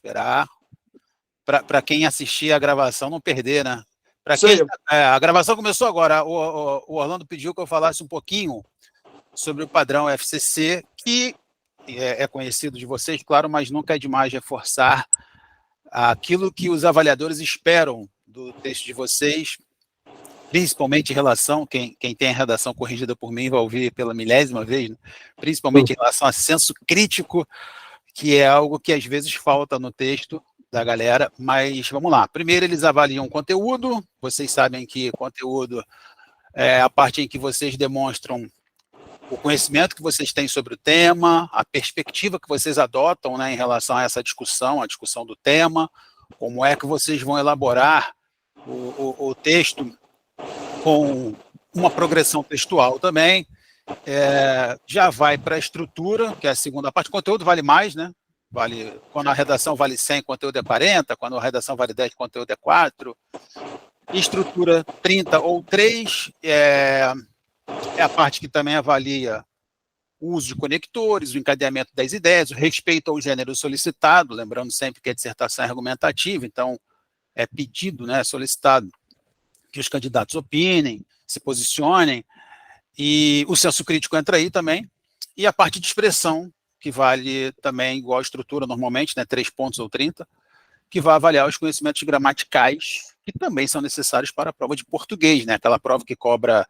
esperar para quem assistir a gravação não perder, né? Isso A gravação começou agora. O Orlando pediu que eu falasse um pouquinho sobre o padrão FCC, que é conhecido de vocês, claro, mas nunca é demais reforçar aquilo que os avaliadores esperam do texto de vocês, principalmente em relação, quem tem a redação corrigida por mim vai ouvir pela milésima vez, né? Principalmente em relação a senso crítico, que é algo que às vezes falta no texto da galera, mas vamos lá. Primeiro eles avaliam conteúdo, vocês sabem que conteúdo é a parte em que vocês demonstram o conhecimento que vocês têm sobre o tema, a perspectiva que vocês adotam, né, em relação a essa discussão, a discussão do tema, como é que vocês vão elaborar o texto com uma progressão textual também. Já vai para a estrutura, que é a segunda parte. O conteúdo vale mais, né? Quando a redação vale 100, conteúdo é 40, quando a redação vale 10, conteúdo é 4. Estrutura 30 ou 3 é a parte que também avalia o uso de conectores, o encadeamento das ideias, o respeito ao gênero solicitado, lembrando sempre que a dissertação é argumentativa, então é pedido, né, solicitado que os candidatos opinem, se posicionem, e o senso crítico entra aí também, e a parte de expressão, que vale também igual a estrutura normalmente, né, 3 pontos ou 30, que vai avaliar os conhecimentos gramaticais, que também são necessários para a prova de português, né, aquela prova que cobra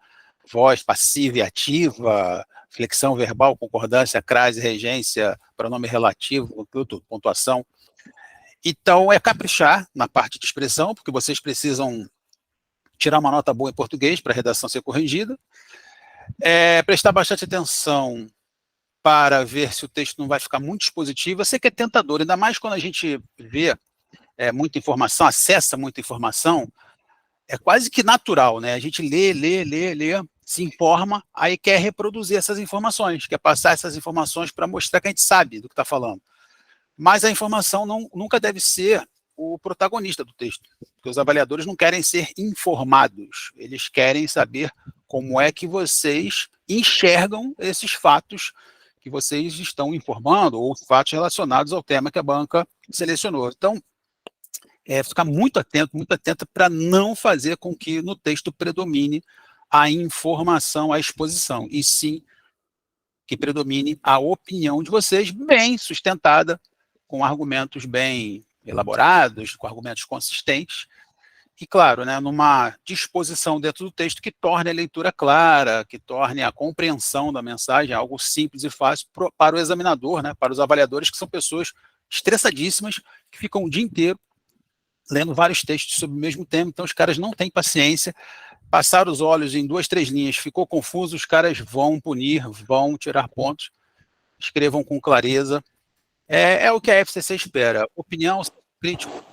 voz passiva e ativa, flexão verbal, concordância, crase, regência, pronome relativo, tudo, pontuação. Então, é caprichar na parte de expressão, porque vocês precisam tirar uma nota boa em português para a redação ser corrigida, prestar bastante atenção para ver se o texto não vai ficar muito expositivo. Eu sei que é tentador, ainda mais quando a gente vê muita informação, acessa muita informação, é quase que natural, né? A gente lê, se informa, aí quer reproduzir essas informações, quer passar essas informações para mostrar que a gente sabe do que está falando. Mas a informação nunca deve ser o protagonista do texto, porque os avaliadores não querem ser informados, eles querem saber como é que vocês enxergam esses fatos que vocês estão informando, ou fatos relacionados ao tema que a banca selecionou. Então, ficar muito atento para não fazer com que no texto predomine a informação, a exposição, e sim que predomine a opinião de vocês, bem sustentada, com argumentos bem elaborados, com argumentos consistentes, e claro, né, numa disposição dentro do texto que torne a leitura clara, que torne a compreensão da mensagem algo simples e fácil para o examinador, né, para os avaliadores, que são pessoas estressadíssimas, que ficam o dia inteiro lendo vários textos sobre o mesmo tema, então os caras não têm paciência, passaram os olhos em 2, 3 linhas, ficou confuso, os caras vão punir, vão tirar pontos, escrevam com clareza. É o que a FCC espera. Opinião, crítico.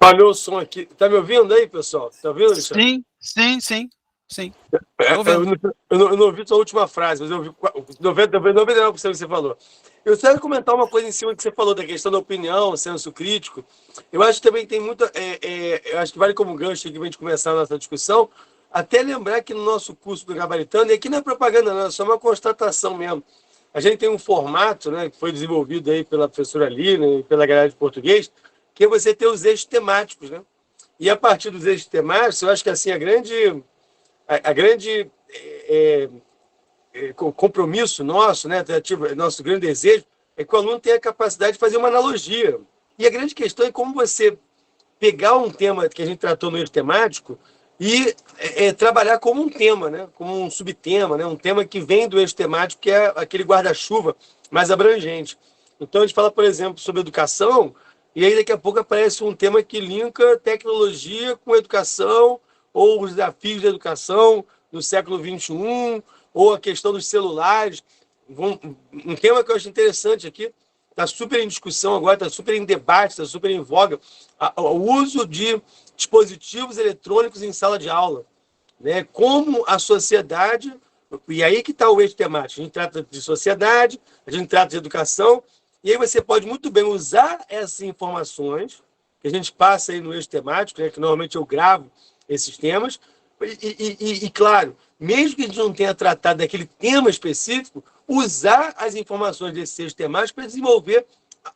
Falhou o som aqui. Tá me ouvindo aí, pessoal? Tá ouvindo, Alexandre? Sim. Eu não ouvi sua última frase, mas eu ouvi 99% do que você falou. Eu quero comentar uma coisa em cima que você falou, da questão da opinião, senso crítico. Eu acho que também tem muita... eu acho que vale como gancho aqui para a gente começar a nossa discussão, até lembrar que no nosso curso do Gabaritano, e aqui não é propaganda não, é só uma constatação mesmo, a gente tem um formato, né, que foi desenvolvido aí pela professora Lina e pela galera de português, que é você ter os eixos temáticos, né? E a partir dos eixos temáticos, eu acho que assim, a grande compromisso nosso, né, nosso grande desejo, é que o aluno tenha a capacidade de fazer uma analogia. E a grande questão é como você pegar um tema que a gente tratou no eixo temático e trabalhar como um tema, né, como um subtema, né, um tema que vem do eixo temático, que é aquele guarda-chuva mais abrangente. Então, a gente fala, por exemplo, sobre educação, e aí daqui a pouco aparece um tema que linka tecnologia com educação, ou os desafios da educação no século XXI, ou a questão dos celulares. Um tema que eu acho interessante aqui, está super em discussão agora, está super em debate, está super em voga, o uso de dispositivos eletrônicos em sala de aula, né? Como a sociedade, e aí que está o eixo temático, a gente trata de sociedade, a gente trata de educação, e aí você pode muito bem usar essas informações que a gente passa aí no eixo temático, né, que normalmente eu gravo esses temas, e claro, mesmo que a gente não tenha tratado daquele tema específico, usar as informações desse eixo temático para desenvolver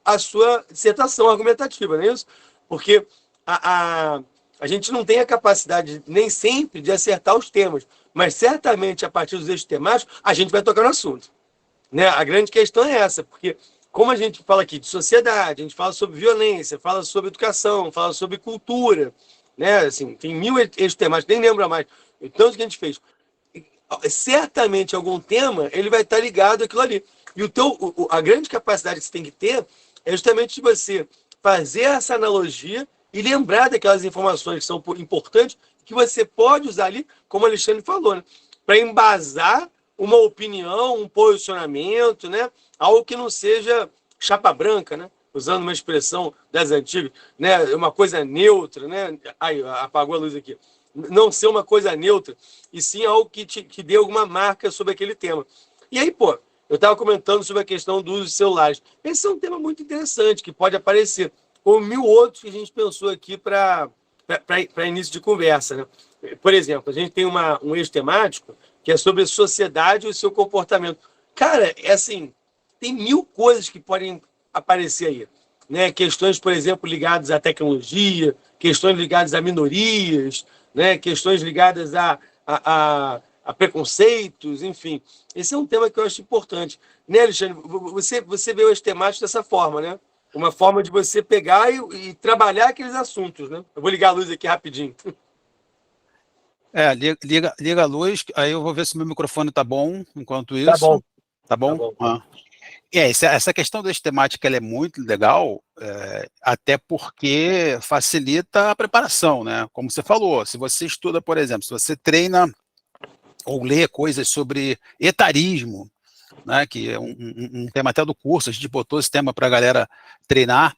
a sua dissertação argumentativa, não é isso? Porque a gente não tem a capacidade, nem sempre, de acertar os temas, mas certamente, a partir dos eixos temáticos, a gente vai tocar no assunto. Né? A grande questão é essa, porque como a gente fala aqui de sociedade, a gente fala sobre violência, fala sobre educação, fala sobre cultura, né? Assim, tem 1000 eixos temáticos, nem lembro mais, o tanto que a gente fez. Certamente algum tema ele vai estar ligado àquilo ali. E a grande capacidade que você tem que ter é justamente de você fazer essa analogia e lembrar daquelas informações que são importantes, que você pode usar ali, como o Alexandre falou, né? Para embasar uma opinião, um posicionamento, né? Algo que não seja chapa branca, né? Usando uma expressão das antigas, né? Uma coisa neutra, né? Aí, apagou a luz aqui. Não ser uma coisa neutra, e sim algo que dê alguma marca sobre aquele tema. E aí, pô, eu estava comentando sobre a questão do uso de celulares. Esse é um tema muito interessante, que pode aparecer, como 1000 outros que a gente pensou aqui para início de conversa, né? Por exemplo, a gente tem um eixo temático que é sobre a sociedade e o seu comportamento. Cara, é assim, tem 1000 coisas que podem aparecer aí. Né? Questões, por exemplo, ligadas à tecnologia, questões ligadas a minorias, né? Questões ligadas a preconceitos, enfim. Esse é um tema que eu acho importante. Né, Alexandre? Você vê os temáticos dessa forma, né? Uma forma de você pegar e trabalhar aqueles assuntos, né? Eu vou ligar a luz aqui rapidinho. Liga a luz, aí eu vou ver se meu microfone está bom enquanto Tá bom. isso. Tá bom? Tá bom. Ah. Essa questão da temática ela é muito legal, até porque facilita a preparação, né? Como você falou, se você estuda, por exemplo, se você treina ou lê coisas sobre etarismo, né, que é um tema até do curso, a gente botou esse tema para a galera treinar.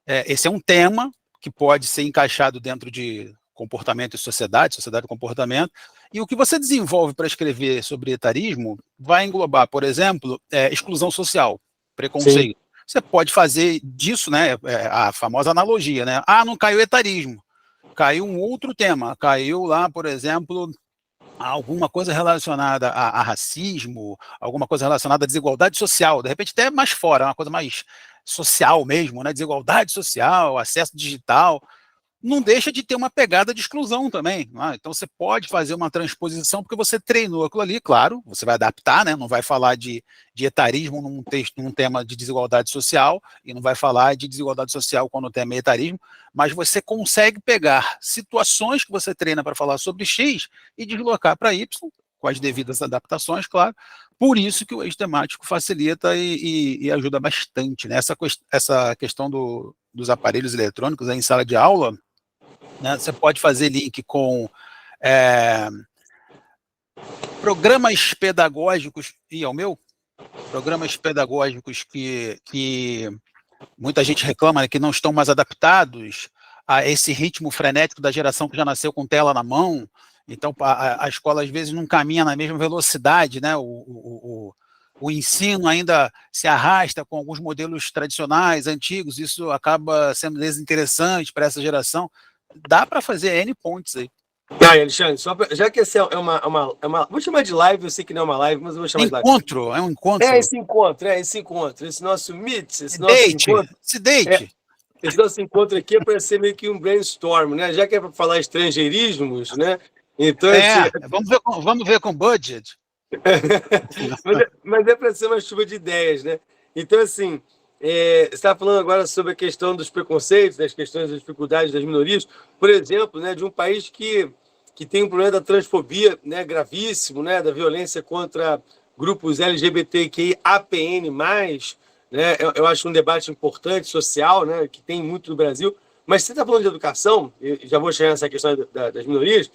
Esse é um tema que pode ser encaixado dentro de comportamento e sociedade e comportamento, e o que você desenvolve para escrever sobre etarismo vai englobar, por exemplo, exclusão social, preconceito. Sim. Você pode fazer disso, né, a famosa analogia, né? Ah, não caiu etarismo, caiu um outro tema, caiu lá, por exemplo, alguma coisa relacionada a racismo, alguma coisa relacionada à desigualdade social, de repente até mais fora, uma coisa mais social mesmo, né? Desigualdade social, acesso digital, não deixa de ter uma pegada de exclusão também. Então você pode fazer uma transposição porque você treinou aquilo ali, claro, você vai adaptar, né? Não vai falar de etarismo num tema de desigualdade social, e não vai falar de desigualdade social quando o tema é etarismo, mas você consegue pegar situações que você treina para falar sobre X e deslocar para Y, com as devidas adaptações, claro. Por isso que o eixo temático facilita e ajuda bastante, né? Essa questão dos aparelhos eletrônicos em sala de aula, né? Você pode fazer link com programas pedagógicos, é o meu? Programas pedagógicos que muita gente reclama, né, que não estão mais adaptados a esse ritmo frenético da geração que já nasceu com tela na mão. Então, a escola, às vezes, não caminha na mesma velocidade, né? O ensino ainda se arrasta com alguns modelos tradicionais, antigos, isso acaba sendo desinteressante para essa geração. Dá para fazer N pontos aí. Alexandre, já que essa é uma. Vou chamar de live, eu sei que não é uma live, mas eu vou chamar de live. É um encontro. Esse encontro, esse nosso meet, esse nosso encontro. Esse nosso encontro aqui é para ser meio que um brainstorm, né? Já que é para falar estrangeirismos, né? Então, vamos ver com budget. mas é para ser uma chuva de ideias, né? Então, assim, você estava falando agora sobre a questão dos preconceitos, das questões das dificuldades das minorias, por exemplo, né, de um país que tem um problema da transfobia, né, gravíssimo, né, da violência contra grupos LGBTQIAPN+, né? Eu acho um debate importante, social, né, que tem muito no Brasil. Mas você está falando de educação, e já vou chegar nessa questão das minorias,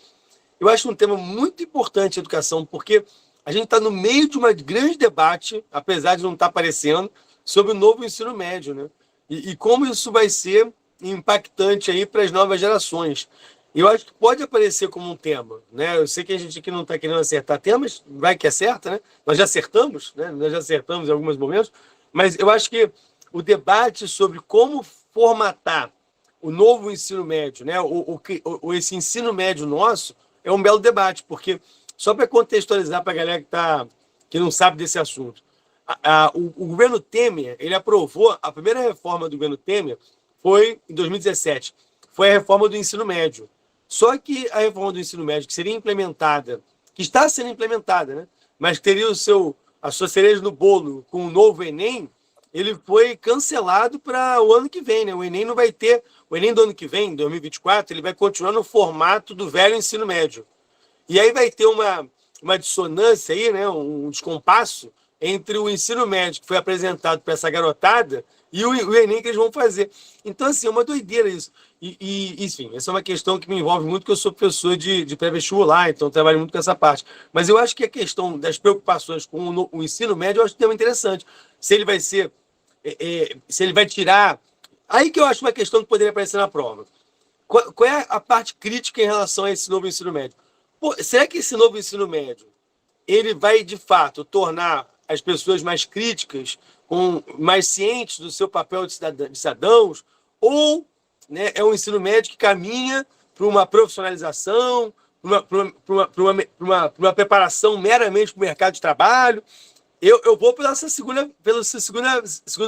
eu acho um tema muito importante a educação, porque a gente está no meio de um grande debate, apesar de não estar aparecendo, sobre o novo ensino médio, né? E como isso vai ser impactante aí para as novas gerações. Eu acho que pode aparecer como um tema, né? Eu sei que a gente aqui não está querendo acertar temas, vai que acerta, né? Nós já acertamos, né? Nós já acertamos em alguns momentos, mas eu acho que o debate sobre como formatar o novo ensino médio, né? Esse ensino médio nosso é um belo debate, porque, só para contextualizar para a galera que não sabe desse assunto, o governo Temer, ele aprovou, a primeira reforma do governo Temer foi em 2017, foi a reforma do ensino médio. Só que a reforma do ensino médio, que seria implementada, que está sendo implementada, né? Mas teria a sua cereja no bolo com o novo Enem, ele foi cancelado para o ano que vem, né? O Enem não vai ter. O Enem do ano que vem, 2024, ele vai continuar no formato do velho ensino médio. E aí vai ter uma dissonância aí, né? Um descompasso entre o ensino médio que foi apresentado para essa garotada e o Enem que eles vão fazer. Então, assim, é uma doideira isso. Enfim, essa é uma questão que me envolve muito, porque eu sou professor de pré-vestibular, então trabalho muito com essa parte. Mas eu acho que a questão das preocupações com o ensino médio, eu acho um tema interessante. Se ele vai ser, se ele vai tirar... Aí que eu acho uma questão que poderia aparecer na prova. Qual é a parte crítica em relação a esse novo ensino médio? Pô, será que esse novo ensino médio ele vai, de fato, tornar as pessoas mais críticas, mais cientes do seu papel de cidadãos, ou, né, é um ensino médio que caminha para uma profissionalização, para uma preparação meramente para o mercado de trabalho? Eu vou pelo segundo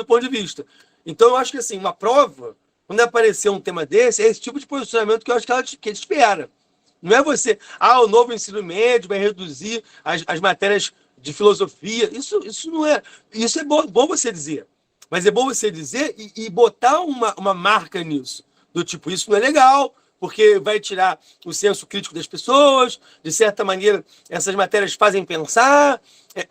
ponto de vista. Então, eu acho que assim, uma prova, quando aparecer um tema desse, é esse tipo de posicionamento que eu acho que ele espera. Não é você, o novo ensino médio vai reduzir as matérias de filosofia. Isso não é. Isso é bom você dizer. Mas é bom você dizer e botar uma marca nisso. Do tipo, isso não é legal, porque vai tirar o senso crítico das pessoas. De certa maneira, essas matérias fazem pensar.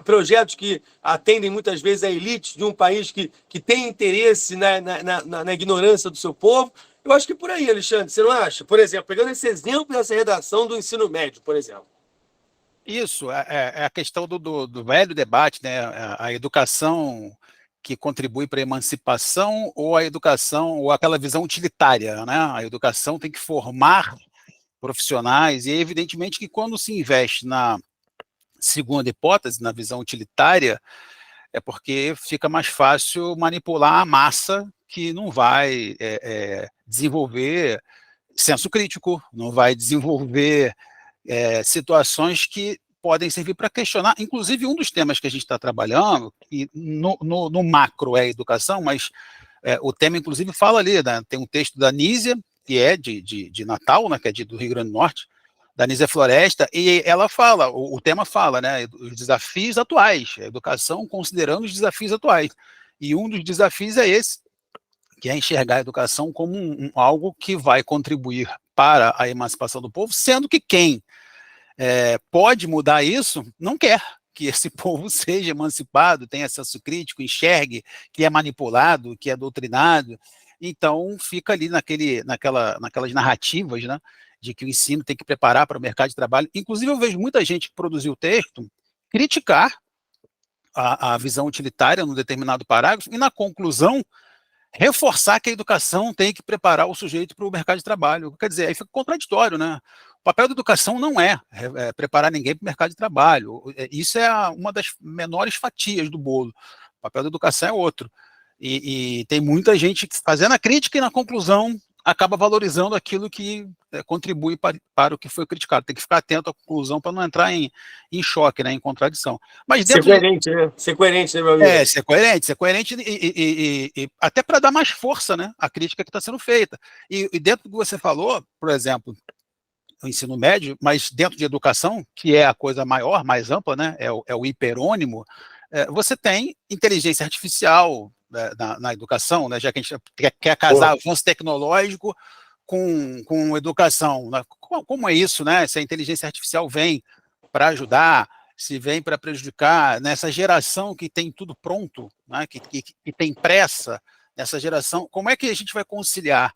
Projetos que atendem muitas vezes a elite de um país que tem interesse na ignorância do seu povo. Eu acho que por aí, Alexandre, você não acha? Por exemplo, pegando esse exemplo dessa redação do ensino médio, por exemplo. Isso, é a questão do velho debate, né? A educação que contribui para a emancipação ou a educação, ou aquela visão utilitária, né? A educação tem que formar profissionais, e evidentemente que quando se investe na segunda hipótese, na visão utilitária, é porque fica mais fácil manipular a massa que não vai desenvolver senso crítico, não vai desenvolver situações que podem servir para questionar, inclusive um dos temas que a gente está trabalhando, e no macro é a educação, mas o tema inclusive fala ali, né, tem um texto da Nízia, que é de Natal, né, que é do Rio Grande do Norte, da Nízia Floresta, e ela fala, o tema fala, né, os desafios atuais, a educação considerando os desafios atuais, e um dos desafios é esse, que é enxergar a educação como algo que vai contribuir para a emancipação do povo, sendo que quem pode mudar isso não quer que esse povo seja emancipado, tenha senso crítico, enxergue que é manipulado, que é doutrinado. Então fica ali naquelas narrativas, né, de que o ensino tem que preparar para o mercado de trabalho. Inclusive eu vejo muita gente que produziu o texto criticar a visão utilitária num determinado parágrafo e na conclusão reforçar que a educação tem que preparar o sujeito para o mercado de trabalho. Quer dizer, aí fica contraditório, né? O papel da educação não é preparar ninguém para o mercado de trabalho. Isso é uma das menores fatias do bolo. O papel da educação é outro. E tem muita gente fazendo a crítica e, na conclusão, acaba valorizando aquilo que contribui para o que foi criticado. Tem que ficar atento à conclusão para não entrar em choque, né, em contradição. Mas ser coerente, né? Ser coerente, né, meu amigo? Ser coerente e até para dar mais força, né, à crítica que está sendo feita. E dentro do que você falou, por exemplo, o ensino médio, mas dentro de educação, que é a coisa maior, mais ampla, né, é o hiperônimo, você tem inteligência artificial na educação, né, já que a gente quer casar avanço tecnológico com educação. Né? Como é isso, né? Se a inteligência artificial vem para ajudar, se vem para prejudicar, nessa geração que tem tudo pronto, né, que tem pressa, nessa geração, como é que a gente vai conciliar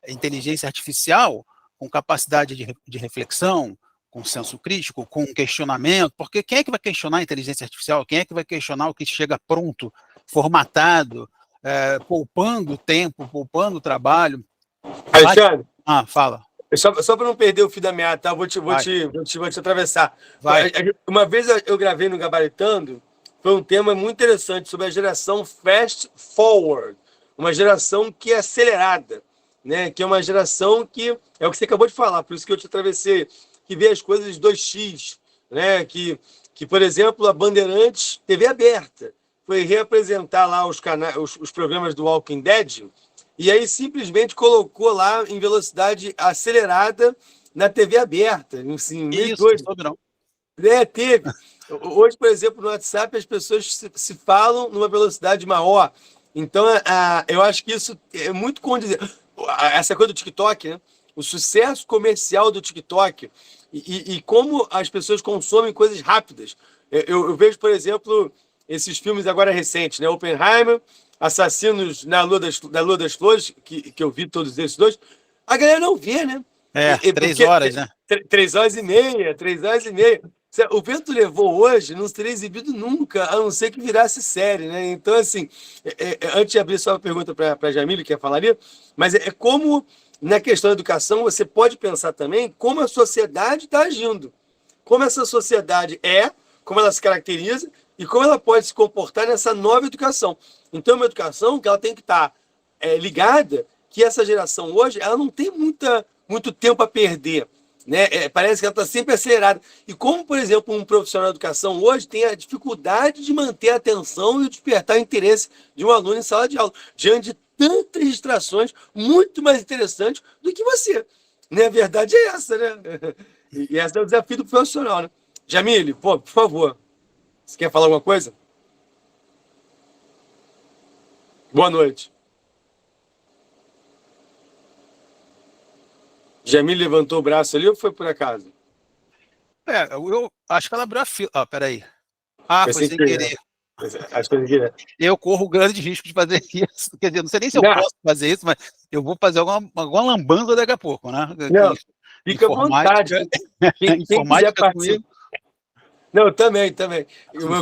a inteligência artificial com capacidade de reflexão, com senso crítico, com questionamento? Porque quem é que vai questionar a inteligência artificial? Quem é que vai questionar o que chega pronto, formatado, poupando tempo, poupando trabalho? Alexandre, fala. Só para não perder o fio da meada, tá? Vou te atravessar. Vai. Uma vez eu gravei no Gabaritando, foi um tema muito interessante sobre a geração fast forward, uma geração que é acelerada, né? Que é uma geração que é o que você acabou de falar, por isso que eu te atravessei, que vê as coisas 2x, né? Que por exemplo, a Bandeirantes, TV aberta, foi reapresentar lá os programas do Walking Dead, e aí simplesmente colocou lá em velocidade acelerada na TV aberta, assim, meio Isso, não doido. soube não. Teve. Hoje, por exemplo, no WhatsApp, as pessoas se falam numa velocidade maior. Então, eu acho que isso é muito condizente. Essa coisa do TikTok, né? O sucesso comercial do TikTok e como as pessoas consomem coisas rápidas. Eu vejo, por exemplo, esses filmes agora recentes, né? Oppenheimer, Assassinos da Lua das Flores, que eu vi todos esses dois. A galera não vê, né? 3 horas, né? 3 horas e meia, 3 horas e meia. O Vento Levou hoje não seria exibido nunca, a não ser que virasse série, né? Então, assim, antes de abrir só uma pergunta para a Jamile, que ia falar ali, mas é como, na questão da educação, você pode pensar também como a sociedade está agindo. Como essa sociedade como ela se caracteriza e como ela pode se comportar nessa nova educação. Então, uma educação que ela tem que estar ligada, que essa geração hoje, ela não tem muito tempo a perder. Né? Parece que ela está sempre acelerada. E como, por exemplo, um profissional de educação hoje tem a dificuldade de manter a atenção e despertar o interesse de um aluno em sala de aula, diante de tantas distrações muito mais interessantes do que você. Né? A verdade é essa, né? E esse é o desafio do profissional, né? Jamile, pô, por favor, você quer falar alguma coisa? Boa noite. Jamile levantou o braço ali ou foi por acaso? Eu acho que ela abriu a fila. Peraí. Foi sem querer. Acho que foi. Eu corro grande risco de fazer isso. Quer dizer, não sei nem se eu Não. posso fazer isso, mas eu vou fazer alguma lambança daqui a pouco, né? Não, fica à vontade. Quem quiser participar. Não, também.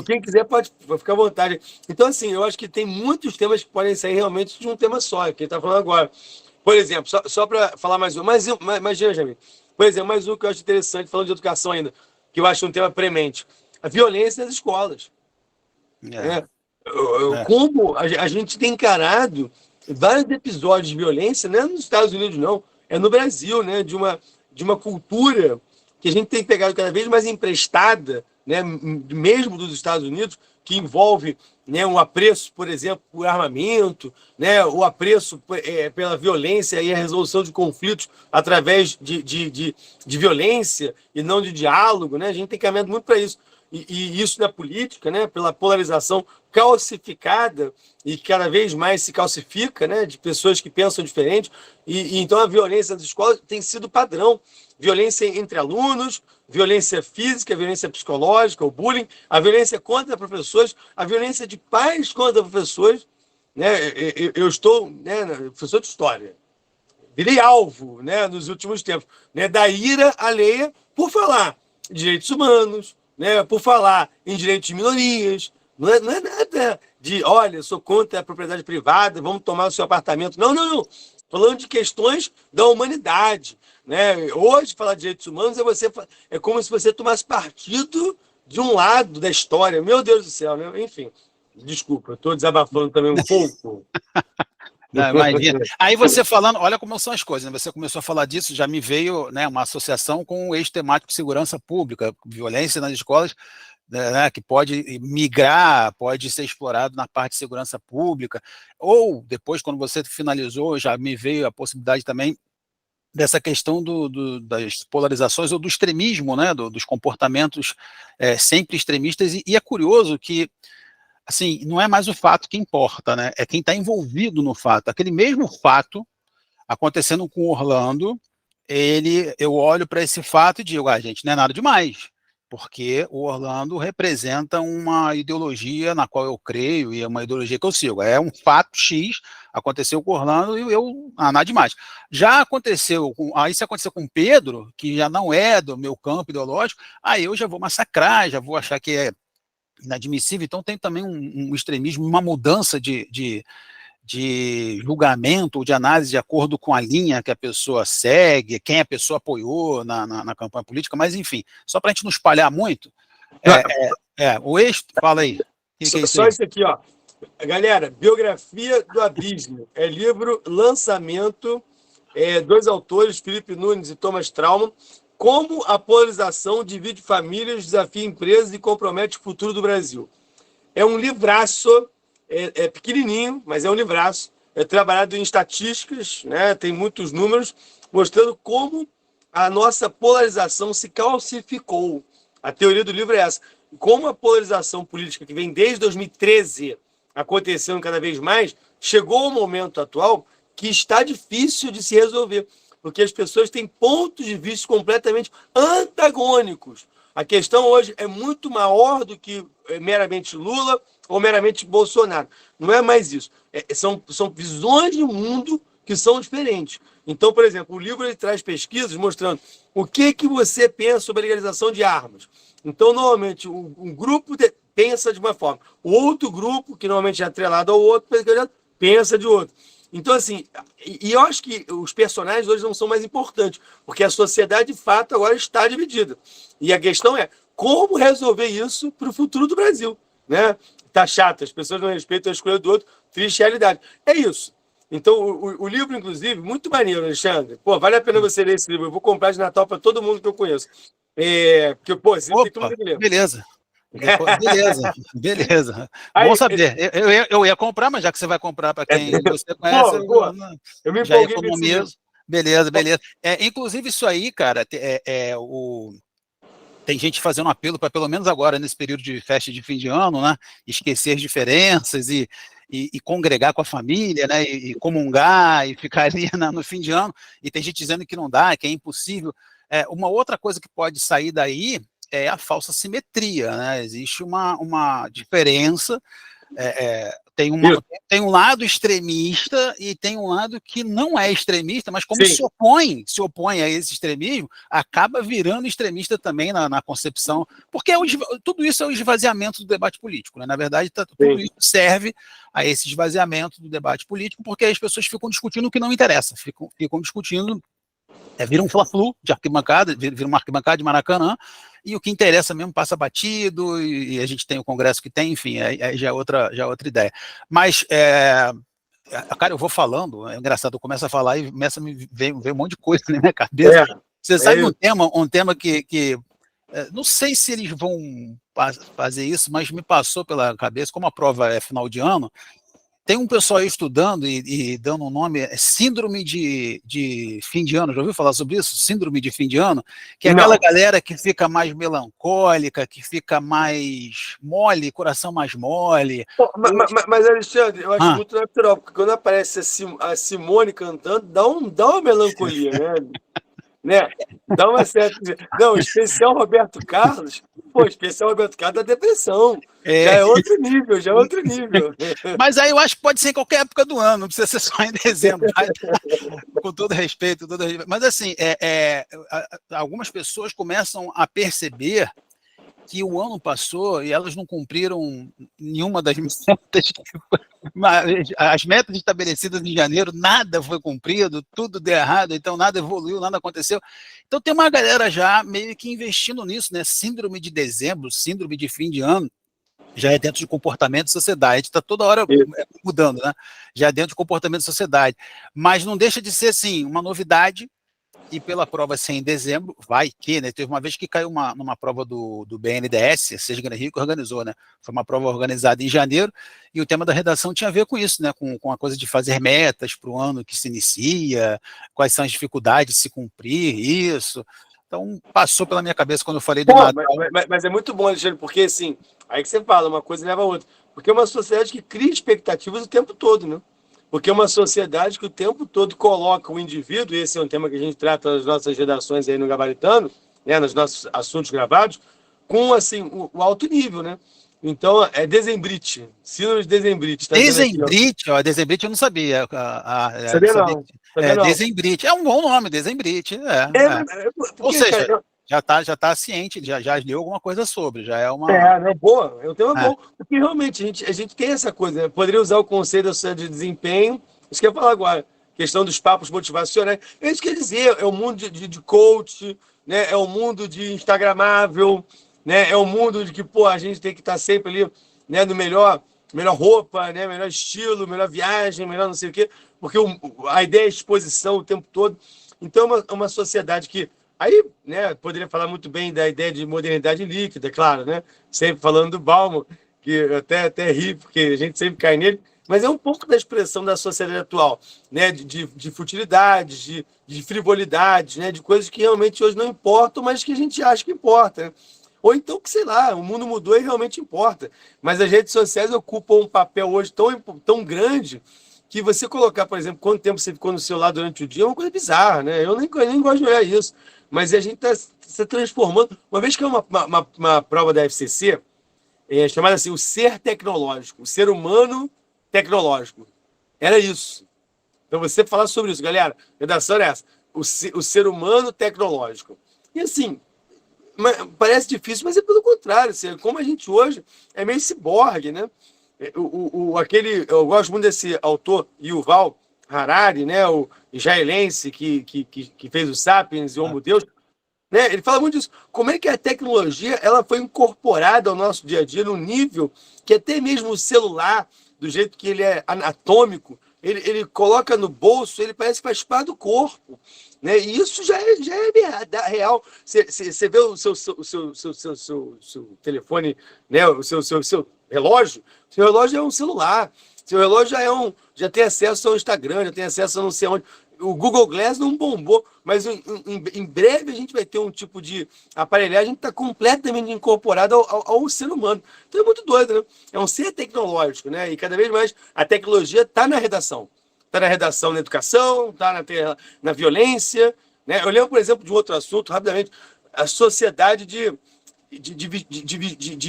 Quem quiser pode ficar à vontade. Então, assim, eu acho que tem muitos temas que podem sair realmente de um tema só, que ele está falando agora. Por exemplo, só para falar mais um, imagina, Jamil. Por exemplo, mais um que eu acho interessante, falando de educação ainda, que eu acho um tema premente. A violência nas escolas. Como a gente tem encarado vários episódios de violência, não é nos Estados Unidos, não, é no Brasil, né? De uma cultura que a gente tem pegado cada vez mais emprestada, né? Mesmo dos Estados Unidos, que envolve, né, um apreço, por exemplo, por armamento, né, o apreço pela violência e a resolução de conflitos através de violência e não de diálogo. Né? A gente tem caminhado muito para isso. E isso na política, né, pela polarização calcificada e cada vez mais se calcifica, né, de pessoas que pensam diferente. Então a violência nas escolas tem sido padrão. Violência entre alunos, violência física, violência psicológica, o bullying, a violência contra professores, a violência de pais contra professores. Né? Eu estou, né, professor de história, virei alvo, né, nos últimos tempos, né, da ira alheia por falar de direitos humanos, né, por falar em direitos de minorias. Não é nada de, olha, sou contra a propriedade privada, vamos tomar o seu apartamento. Não. Falando de questões da humanidade. Né? Hoje, falar de direitos humanos é como se você tomasse partido de um lado da história. Meu Deus do céu, né? Enfim, desculpa, estou desabafando também um pouco. Não, imagina. Aí você falando, olha como são as coisas, né? Você começou a falar disso, já me veio, né, uma associação com o eixo temático de segurança pública, violência nas escolas, né, que pode migrar, pode ser explorado na parte de segurança pública, ou depois, quando você finalizou, já me veio a possibilidade também dessa questão das polarizações ou do extremismo, né, dos comportamentos sempre extremistas, e é curioso que, assim, não é mais o fato que importa, né, é quem está envolvido no fato. Aquele mesmo fato acontecendo com Orlando, eu olho para esse fato e digo, gente, não é nada demais, porque o Orlando representa uma ideologia na qual eu creio e é uma ideologia que eu sigo. É um fato X, aconteceu com o Orlando e nada demais. Já aconteceu, aí se acontecer com o Pedro, que já não é do meu campo ideológico, aí eu já vou massacrar, já vou achar que é inadmissível. Então tem também um extremismo, uma mudança de julgamento ou de análise de acordo com a linha que a pessoa segue, quem a pessoa apoiou na campanha política, mas enfim, só para a gente não espalhar muito, o eixo, fala aí. Só isso aqui, ó. Galera, Biografia do Abismo, livro, lançamento, 2 autores, Felipe Nunes e Thomas Trauman, como a polarização divide famílias, desafia empresas e compromete o futuro do Brasil. É um livraço, é pequenininho, mas é um livraço. É trabalhado em estatísticas, né? Tem muitos números, mostrando como a nossa polarização se calcificou. A teoria do livro é essa. Como a polarização política que vem desde 2013 acontecendo cada vez mais, chegou ao momento atual que está difícil de se resolver, porque as pessoas têm pontos de vista completamente antagônicos. A questão hoje é muito maior do que meramente Lula ou meramente Bolsonaro. Não é mais isso. São visões de mundo que são diferentes. Então, por exemplo, o livro ele traz pesquisas mostrando o que você pensa sobre a legalização de armas. Então, normalmente, um grupo pensa de uma forma. O outro grupo, que normalmente é atrelado ao outro, pensa de outro. Então, assim, e eu acho que os personagens hoje não são mais importantes, porque a sociedade, de fato, agora está dividida. E a questão é como resolver isso para o futuro do Brasil, né? Tá chato, as pessoas não respeitam a escolha do outro, triste realidade. É isso. Então, o livro, inclusive, muito maneiro, Alexandre. Pô, vale a pena você ler esse livro. Eu vou comprar de Natal para todo mundo que eu conheço. Porque, pô, esse livro tem todo mundo que ler. Beleza. Beleza, beleza. Aí, Bom saber. Eu ia comprar, mas já que você vai comprar para quem você conhece, eu me já empolguei economizo. Beleza, beleza. Inclusive, isso aí, cara, tem gente fazendo um apelo para, pelo menos agora, nesse período de festa de fim de ano, né, esquecer as diferenças e congregar com a família, né, e comungar e ficar ali no fim de ano. E tem gente dizendo que não dá, que é impossível. Uma outra coisa que pode sair daí é a falsa simetria, né? Existe uma diferença, tem um lado extremista e tem um lado que não é extremista, mas como se opõe a esse extremismo, acaba virando extremista também na concepção, porque tudo isso é o esvaziamento do debate político, né? Na verdade, tudo isso serve a esse esvaziamento do debate político, porque as pessoas ficam discutindo o que não interessa, ficam discutindo. Vira um fla-flu de arquibancada, vira uma arquibancada de Maracanã, e o que interessa mesmo passa batido, e a gente tem o Congresso que tem, enfim, aí já é outra ideia. Mas, cara, eu vou falando, é engraçado, eu começo a falar e começa a me ver um monte de coisa na minha cabeça. Você sabe um tema que não sei se eles vão fazer isso, mas me passou pela cabeça, como a prova é final de ano, tem um pessoal aí estudando e dando um nome, síndrome de fim de ano, já ouviu falar sobre isso? Síndrome de fim de ano, que é aquela galera que fica mais melancólica, que fica mais mole, coração mais mole. Mas Alexandre, eu acho muito natural, porque quando aparece a Simone cantando, dá uma melancolia, né? Dá uma certa. Não, especial Roberto Carlos, especial Roberto Carlos da depressão. Já é outro nível, já é outro nível. Mas aí eu acho que pode ser em qualquer época do ano, não precisa ser só em dezembro. Com todo respeito, mas assim, algumas pessoas começam a perceber que o ano passou e elas não cumpriram nenhuma das metas. As metas estabelecidas em janeiro, nada foi cumprido, tudo deu errado, então nada evoluiu, nada aconteceu. Então tem uma galera já meio que investindo nisso, né? Síndrome de dezembro, síndrome de fim de ano, já é dentro de comportamento de sociedade. A gente está toda hora mudando, né? Já é dentro de comportamento de sociedade. Mas não deixa de ser, assim, uma novidade. E pela prova ser em dezembro, vai que, né? Teve uma vez que caiu numa prova do BNDES, Seja Rio que organizou, né? Foi uma prova organizada em janeiro, e o tema da redação tinha a ver com isso, né? Com a coisa de fazer metas para o ano que se inicia, quais são as dificuldades de se cumprir isso. Então, passou pela minha cabeça quando eu falei do Natal. Mas é muito bom, Alexandre, porque assim, aí que você fala, uma coisa leva a outra. Porque é uma sociedade que cria expectativas o tempo todo, né? Porque é uma sociedade que o tempo todo coloca o indivíduo, e esse é um tema que a gente trata nas nossas redações aí no Gabaritano, né, nos nossos assuntos gravados, com assim, o alto nível, né? Então, é dezembrite, síndrome de dezembrite. Tá dezembrite, dezembrite eu não sabia. Sabia não. Dezembrite, é um bom nome, dezembrite. Ou seja, cara, já tá ciente, já leu alguma coisa sobre, já é uma... não, boa, é um tema bom, porque realmente a gente tem essa coisa, né? Poderia usar o conceito da sociedade de desempenho, isso que eu ia falar agora, questão dos papos motivacionais, é isso que eu ia dizer, é o mundo de coach, né? É o mundo de instagramável, né? É o mundo de que, a gente tem que estar sempre ali, né, no melhor roupa, né? Melhor estilo, melhor viagem, melhor não sei o quê, porque a ideia é exposição o tempo todo, então é uma sociedade que aí, né, poderia falar muito bem da ideia de modernidade líquida, claro, né? Sempre falando do Bauman, que eu até ri, porque a gente sempre cai nele, mas é um pouco da expressão da sociedade atual, né? De futilidades, de frivolidades, né? De coisas que realmente hoje não importam, mas que a gente acha que importa, né? Ou então que, sei lá, o mundo mudou e realmente importa. Mas as redes sociais ocupam um papel hoje tão grande que você colocar, por exemplo, quanto tempo você ficou no celular durante o dia é uma coisa bizarra, né? Eu nem gosto de olhar isso. Mas a gente está se transformando. Uma vez que é uma prova da FCC, chamada assim, o ser tecnológico, o ser humano tecnológico. Era isso. Então você falar sobre isso, galera, a redação é essa, o ser humano tecnológico. E assim, parece difícil, mas é pelo contrário. Assim, como a gente hoje é meio ciborgue, né? Eu gosto muito desse autor, Yuval Harari, né? O israelense que fez o Sapiens e o Homo Deus, né? Ele fala muito disso. Como é que a tecnologia ela foi incorporada ao nosso dia a dia num nível que até mesmo o celular, do jeito que ele é anatômico, ele coloca no bolso, ele parece que faz parte do corpo. Né? E isso já é real. Você vê o seu telefone, né? O seu relógio. Seu relógio é um celular. Seu relógio já tem acesso ao Instagram, já tem acesso a não sei onde. O Google Glass não bombou, mas em breve a gente vai ter um tipo de aparelhagem que está completamente incorporado ao ser humano. Então é muito doido, né? É um ser tecnológico, né? E cada vez mais a tecnologia está na redação. Está na redação na educação, está na violência. Né? Eu lembro, por exemplo, de um outro assunto, rapidamente, a sociedade de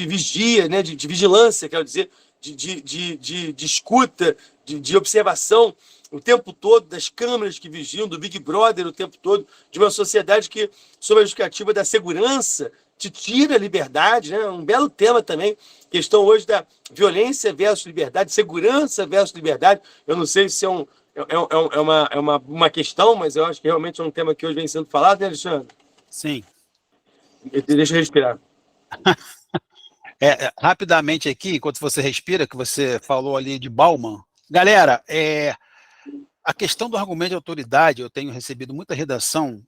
vigia, né? de vigilância, quero dizer, de escuta, de observação o tempo todo, das câmeras que vigiam, do Big Brother o tempo todo, de uma sociedade que, sob a justificativa da segurança, te tira a liberdade, né? Um belo tema também, questão hoje da violência versus liberdade, segurança versus liberdade. Eu não sei se uma questão, mas eu acho que realmente é um tema que hoje vem sendo falado, né, Alexandre? Sim. Deixa eu respirar. Rapidamente aqui, enquanto você respira, que você falou ali de Bauman. Galera, a questão do argumento de autoridade, eu tenho recebido muita redação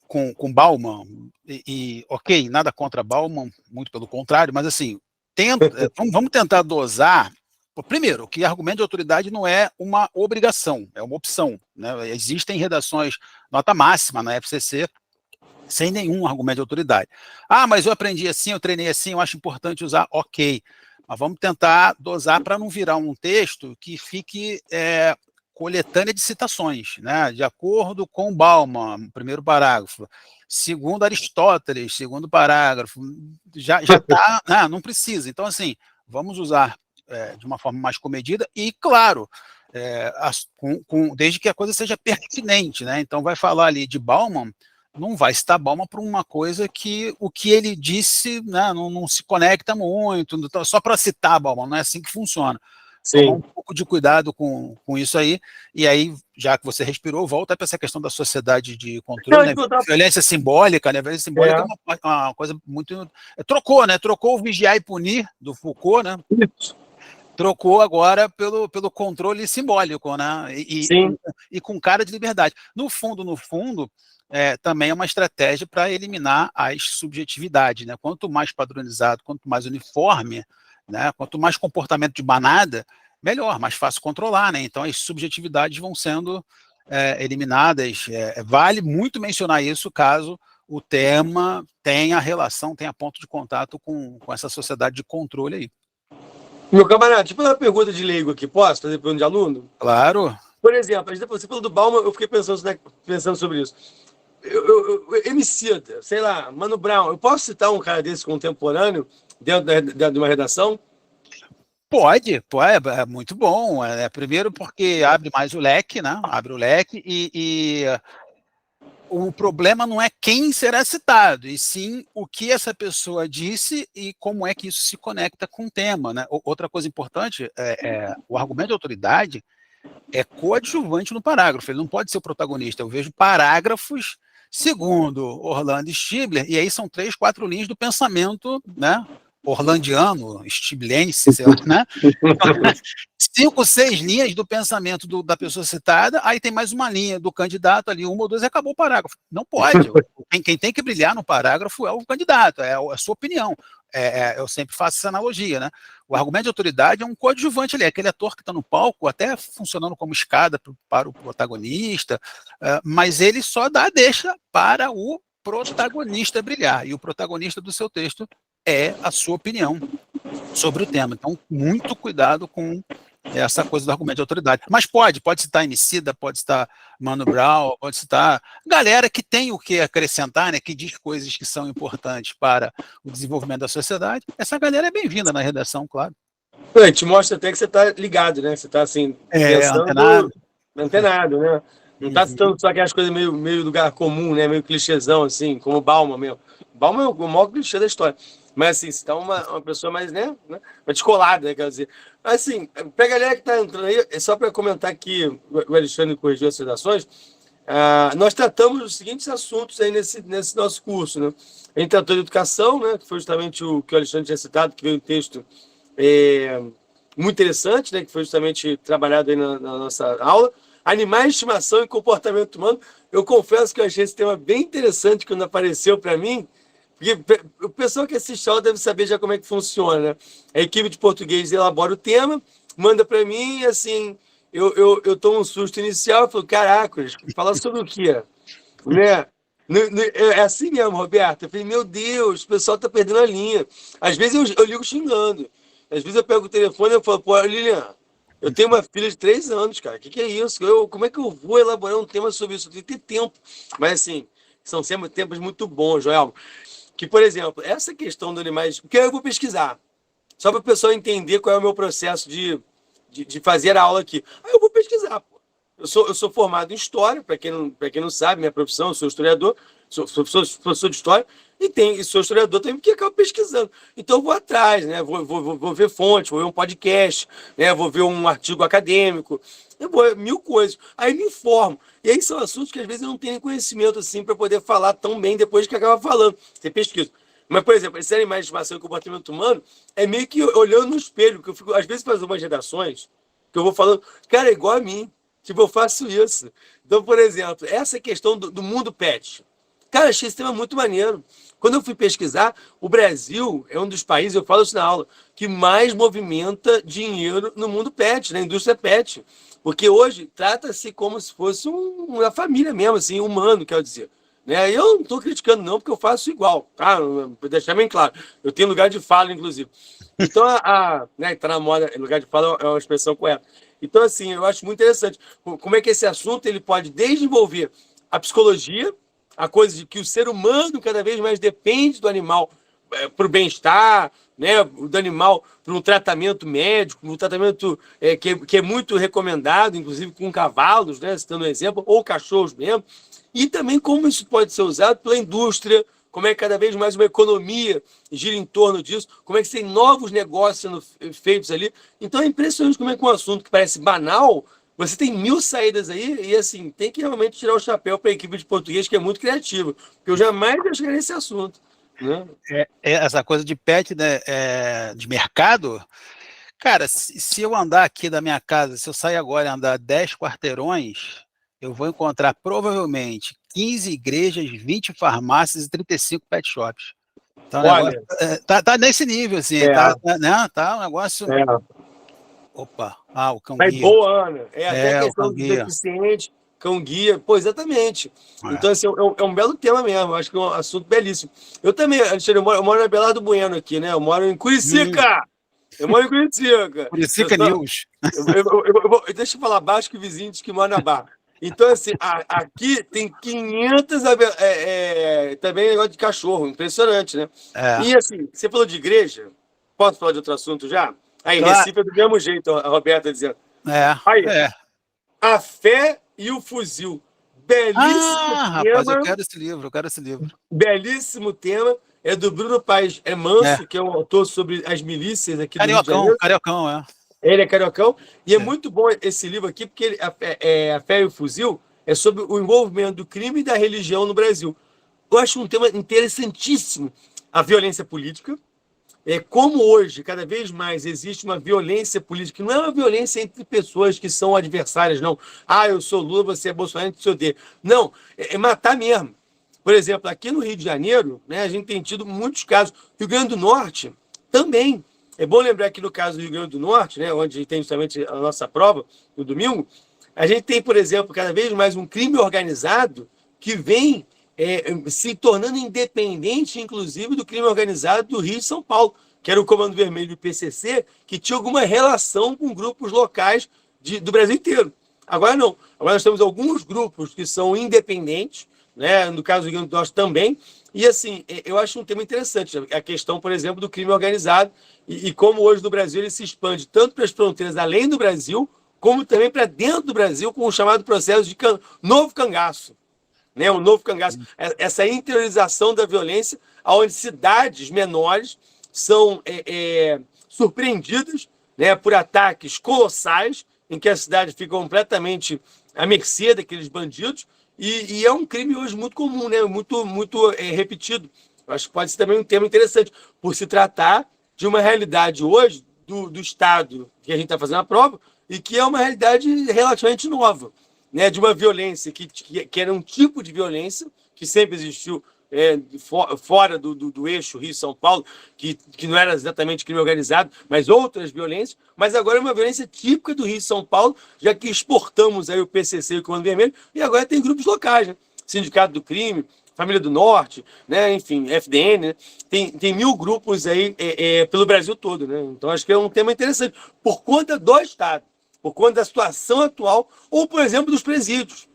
com Bauman, ok, nada contra Bauman, muito pelo contrário, mas assim, vamos tentar dosar. Primeiro, que argumento de autoridade não é uma obrigação, é uma opção. Né? Existem redações, nota máxima na FCC, sem nenhum argumento de autoridade. Ah, mas eu aprendi assim, eu treinei assim, eu acho importante usar, ok. Mas vamos tentar dosar para não virar um texto que fique coletânea de citações, né? De acordo com Bauman, primeiro parágrafo. Segundo Aristóteles, segundo parágrafo. Já está, não precisa. Então, assim, vamos usar de uma forma mais comedida e, claro, desde que a coisa seja pertinente, né? Então, vai falar ali de Bauman, não vai citar Bauman para uma coisa que o que ele disse, né, não se conecta muito, só para citar Bauman, não é assim que funciona. Tomar um pouco de cuidado com isso aí, e aí, já que você respirou, volta para essa questão da sociedade de controle, né? Violência simbólica, né? Violência simbólica é uma coisa muito... Trocou, né? Trocou o vigiar e punir do Foucault, né? Trocou agora pelo controle simbólico, né? E com cara de liberdade. No fundo, também é uma estratégia para eliminar as subjetividades, né? Quanto mais padronizado, quanto mais uniforme, né? Quanto mais comportamento de manada, melhor, mais fácil controlar, né? Então as subjetividades vão sendo eliminadas. Vale muito mencionar isso caso o tema tenha relação, tenha ponto de contato com essa sociedade de controle aí. Meu camarada, deixa eu fazer uma pergunta de leigo aqui, posso fazer pergunta de aluno? Claro. Por exemplo, você falou do Bauman, eu fiquei pensando sobre isso. Emicida, sei lá, Mano Brown, eu posso citar um cara desse contemporâneo dentro de uma redação? Pode, é muito bom. Primeiro porque abre mais o leque, né? Abre o leque e o problema não é quem será citado, e sim o que essa pessoa disse e como é que isso se conecta com o tema, né? Outra coisa importante o argumento de autoridade é coadjuvante no parágrafo, ele não pode ser o protagonista. Eu vejo parágrafos, segundo Orlando Stibler, e aí são 3, 4 linhas do pensamento, né? Orlandiano, stiblense, sei lá, né? 5, 6 linhas do pensamento da pessoa citada, aí tem mais uma linha do candidato ali, 1 ou 2, e acabou o parágrafo. Não pode. Quem tem que brilhar no parágrafo é o candidato, é a sua opinião. eu sempre faço essa analogia, né? O argumento de autoridade é um coadjuvante ali, é aquele ator que está no palco, até funcionando como escada para o protagonista, mas ele só dá a deixa para o protagonista brilhar, e o protagonista do seu texto é a sua opinião sobre o tema. Então, muito cuidado com essa coisa do argumento de autoridade. Mas pode citar Emicida, pode citar Mano Brown, pode citar galera que tem o que acrescentar, né, que diz coisas que são importantes para o desenvolvimento da sociedade. Essa galera é bem-vinda na redação, claro. Te mostra até que você está ligado, né? Você está assim, pensando... antenado, né? Não está citando só aquelas coisas meio lugar comum, né? Meio clichêzão, assim, como o Bauman mesmo. Bauman é o maior clichê da história. Mas, assim, você tá uma pessoa mais, né? Descolada, né? Quer dizer. Assim, pra galera que tá entrando aí, é só para comentar que o Alexandre corrigiu as redações, nós tratamos os seguintes assuntos aí nesse nosso curso, né? A gente tratou de educação, né? Que foi justamente o que o Alexandre tinha citado, que veio um texto muito interessante, né? Que foi justamente trabalhado aí na nossa aula. Animais de estimação e comportamento humano. Eu confesso que eu achei esse tema bem interessante quando apareceu para mim, porque o pessoal que assiste a aula deve saber já como é que funciona, né? A equipe de português elabora o tema, manda para mim e, assim, eu tomo um susto inicial e falo, caracas, fala sobre o quê? Né? É assim mesmo, Roberto. Eu falei, meu Deus, o pessoal tá perdendo a linha. Às vezes eu ligo xingando. Às vezes eu pego o telefone e falo, pô, Lilian, eu tenho uma filha de 3 anos, cara. O que é isso? Como é que eu vou elaborar um tema sobre isso? Eu tenho que ter tempo. Mas, assim, são sempre tempos muito bons, Joel. Que, por exemplo, essa questão dos animais... Porque eu vou pesquisar. Só para o pessoal entender qual é o meu processo de fazer a aula aqui. Aí eu vou pesquisar, pô. Eu sou formado em História, para quem não sabe, minha profissão, eu sou historiador, sou professor de História, e sou historiador também, porque acabo pesquisando. Então eu vou atrás, né? Vou ver fontes, vou ver um podcast, né? Vou ver um artigo acadêmico, eu vou 1000 coisas. Aí me informo. E aí são assuntos que às vezes eu não tenho conhecimento assim para poder falar tão bem depois que acaba falando. Você pesquisa. Mas, por exemplo, esses animais de estimação e comportamento humano é meio que olhando no espelho, que eu fico, às vezes, fazendo umas redações, que eu vou falando, cara, é igual a mim. Tipo, eu faço isso. Então, por exemplo, essa questão do mundo pet. Cara, achei esse tema muito maneiro. Quando eu fui pesquisar, o Brasil é um dos países, eu falo isso na aula, que mais movimenta dinheiro no mundo pet, na indústria pet. Porque hoje trata-se como se fosse uma família mesmo, assim, humano, quero dizer. Né? Eu não estou criticando, não, porque eu faço igual, tá? Para deixar bem claro. Eu tenho lugar de fala, inclusive. Então, né, tá na moda, lugar de fala é uma expressão correta. Então, assim, eu acho muito interessante como é que esse assunto ele pode desenvolver a psicologia, a coisa de que o ser humano cada vez mais depende do animal para o bem-estar, né, do animal para um tratamento médico, um tratamento que é muito recomendado, inclusive com cavalos, né, citando um exemplo, ou cachorros mesmo, e também como isso pode ser usado pela indústria, como é que cada vez mais uma economia gira em torno disso, como é que tem novos negócios sendo feitos ali. Então é impressionante como é que um assunto que parece banal, você tem 1000 saídas aí e, assim, tem que realmente tirar o chapéu para a equipe de português, que é muito criativa, porque eu jamais ia chegar nesse assunto. Né? Essa coisa de pet, né, de mercado, cara, se eu andar aqui da minha casa, se eu sair agora e andar 10 quarteirões, eu vou encontrar provavelmente 15 igrejas, 20 farmácias e 35 pet shops. Então, olha, tá nesse nível, assim, né, tá um negócio... Opa, o cão mas guia. boa, Ana. Até a questão do guia. deficiente, cão guia. Pô, exatamente. Então, assim, é um belo tema mesmo. Acho que é um assunto belíssimo. Eu também, Alexandre, eu moro na Belardo Bueno aqui, né? Eu moro em Curicica. Eu moro em Curicica. Curicica News. Deixa eu falar baixo que o vizinho diz que mora na Barra. Então, assim, aqui tem 500... também negócio de cachorro. Impressionante, né? E, assim, você falou de igreja. Posso falar de outro assunto já? Aí, claro. Recife é do mesmo jeito, a Roberta dizendo. Aí, A Fé e o Fuzil. Belíssimo tema. Rapaz, eu quero esse livro. Belíssimo tema. É do Bruno Paes Manso, que é um autor sobre as milícias aqui do Rio de Janeiro. Cariocão. Ele é cariocão. E é muito bom esse livro aqui, porque A Fé e o Fuzil é sobre o envolvimento do crime e da religião no Brasil. Eu acho um tema interessantíssimo. A violência política. Como hoje, cada vez mais, existe uma violência política, não é uma violência entre pessoas que são adversárias, não. Eu sou Lula, você é Bolsonaro, você odeia. Não, é matar mesmo. Por exemplo, aqui no Rio de Janeiro, né, a gente tem tido muitos casos. Rio Grande do Norte também. É bom lembrar que no caso do Rio Grande do Norte, né, onde a gente tem justamente a nossa prova no domingo, a gente tem, por exemplo, cada vez mais um crime organizado que vem se tornando independente, inclusive, do crime organizado do Rio e São Paulo, que era o Comando Vermelho do PCC, que tinha alguma relação com grupos locais do Brasil inteiro. Agora não. Agora nós temos alguns grupos que são independentes, né? No caso do Rio Grande do Norte também. E assim, eu acho um tema interessante, a questão, por exemplo, do crime organizado e como hoje no Brasil ele se expande tanto para as fronteiras além do Brasil, como também para dentro do Brasil, com o chamado processo de novo cangaço. Né? O novo cangaço, essa interiorização da violência, onde cidades menores são surpreendidas, né, por ataques colossais, em que a cidade fica completamente à mercê daqueles bandidos, e é um crime hoje muito comum, né, muito repetido. Eu acho que pode ser também um tema interessante, por se tratar de uma realidade hoje do Estado que a gente está fazendo a prova, e que é uma realidade relativamente nova, né, de uma violência que era um tipo de violência que sempre existiu fora do eixo Rio-São Paulo, que não era exatamente crime organizado, mas outras violências, mas agora é uma violência típica do Rio-São Paulo, já que exportamos aí o PCC e o Comando Vermelho, e agora tem grupos locais, né? Sindicato do Crime, Família do Norte, né? Enfim, FDN, né? Tem 1000 grupos aí pelo Brasil todo, né? Então acho que é um tema interessante, por conta do Estado, por conta da situação atual, ou, por exemplo, dos presídios.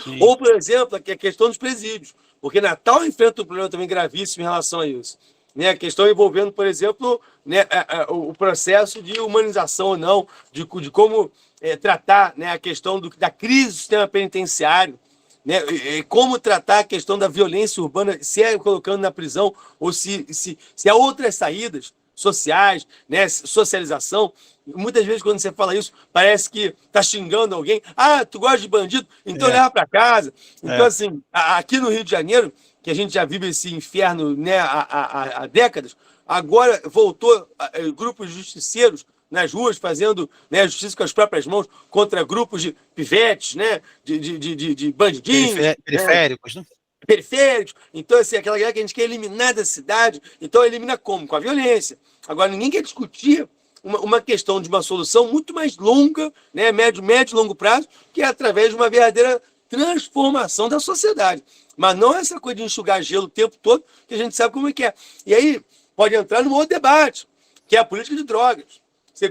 Sim. Ou, por exemplo, a questão dos presídios. Porque Natal enfrenta um problema também gravíssimo em relação a isso. Né? A questão envolvendo, por exemplo, né, o processo de humanização ou não, de como tratar, né, a questão da crise do sistema penitenciário, né, como tratar a questão da violência urbana, se é colocando na prisão ou se há outras saídas sociais, né, socialização. Muitas vezes, quando você fala isso, parece que está xingando alguém. Ah, tu gosta de bandido? Então leva para casa. Então, assim, aqui no Rio de Janeiro, que a gente já vive esse inferno, né, há décadas, agora voltou grupos de justiceiros nas ruas fazendo, né, justiça com as próprias mãos contra grupos de pivetes, né, de bandidinhos. Periféricos, né? Periféricos. Então, assim, aquela galera que a gente quer eliminar da cidade. Então, elimina como? Com a violência. Agora, ninguém quer discutir uma questão de uma solução muito mais longa, né, médio e longo prazo, que é através de uma verdadeira transformação da sociedade. Mas não essa coisa de enxugar gelo o tempo todo, que a gente sabe como é que é. E aí pode entrar num outro debate, que é a política de drogas.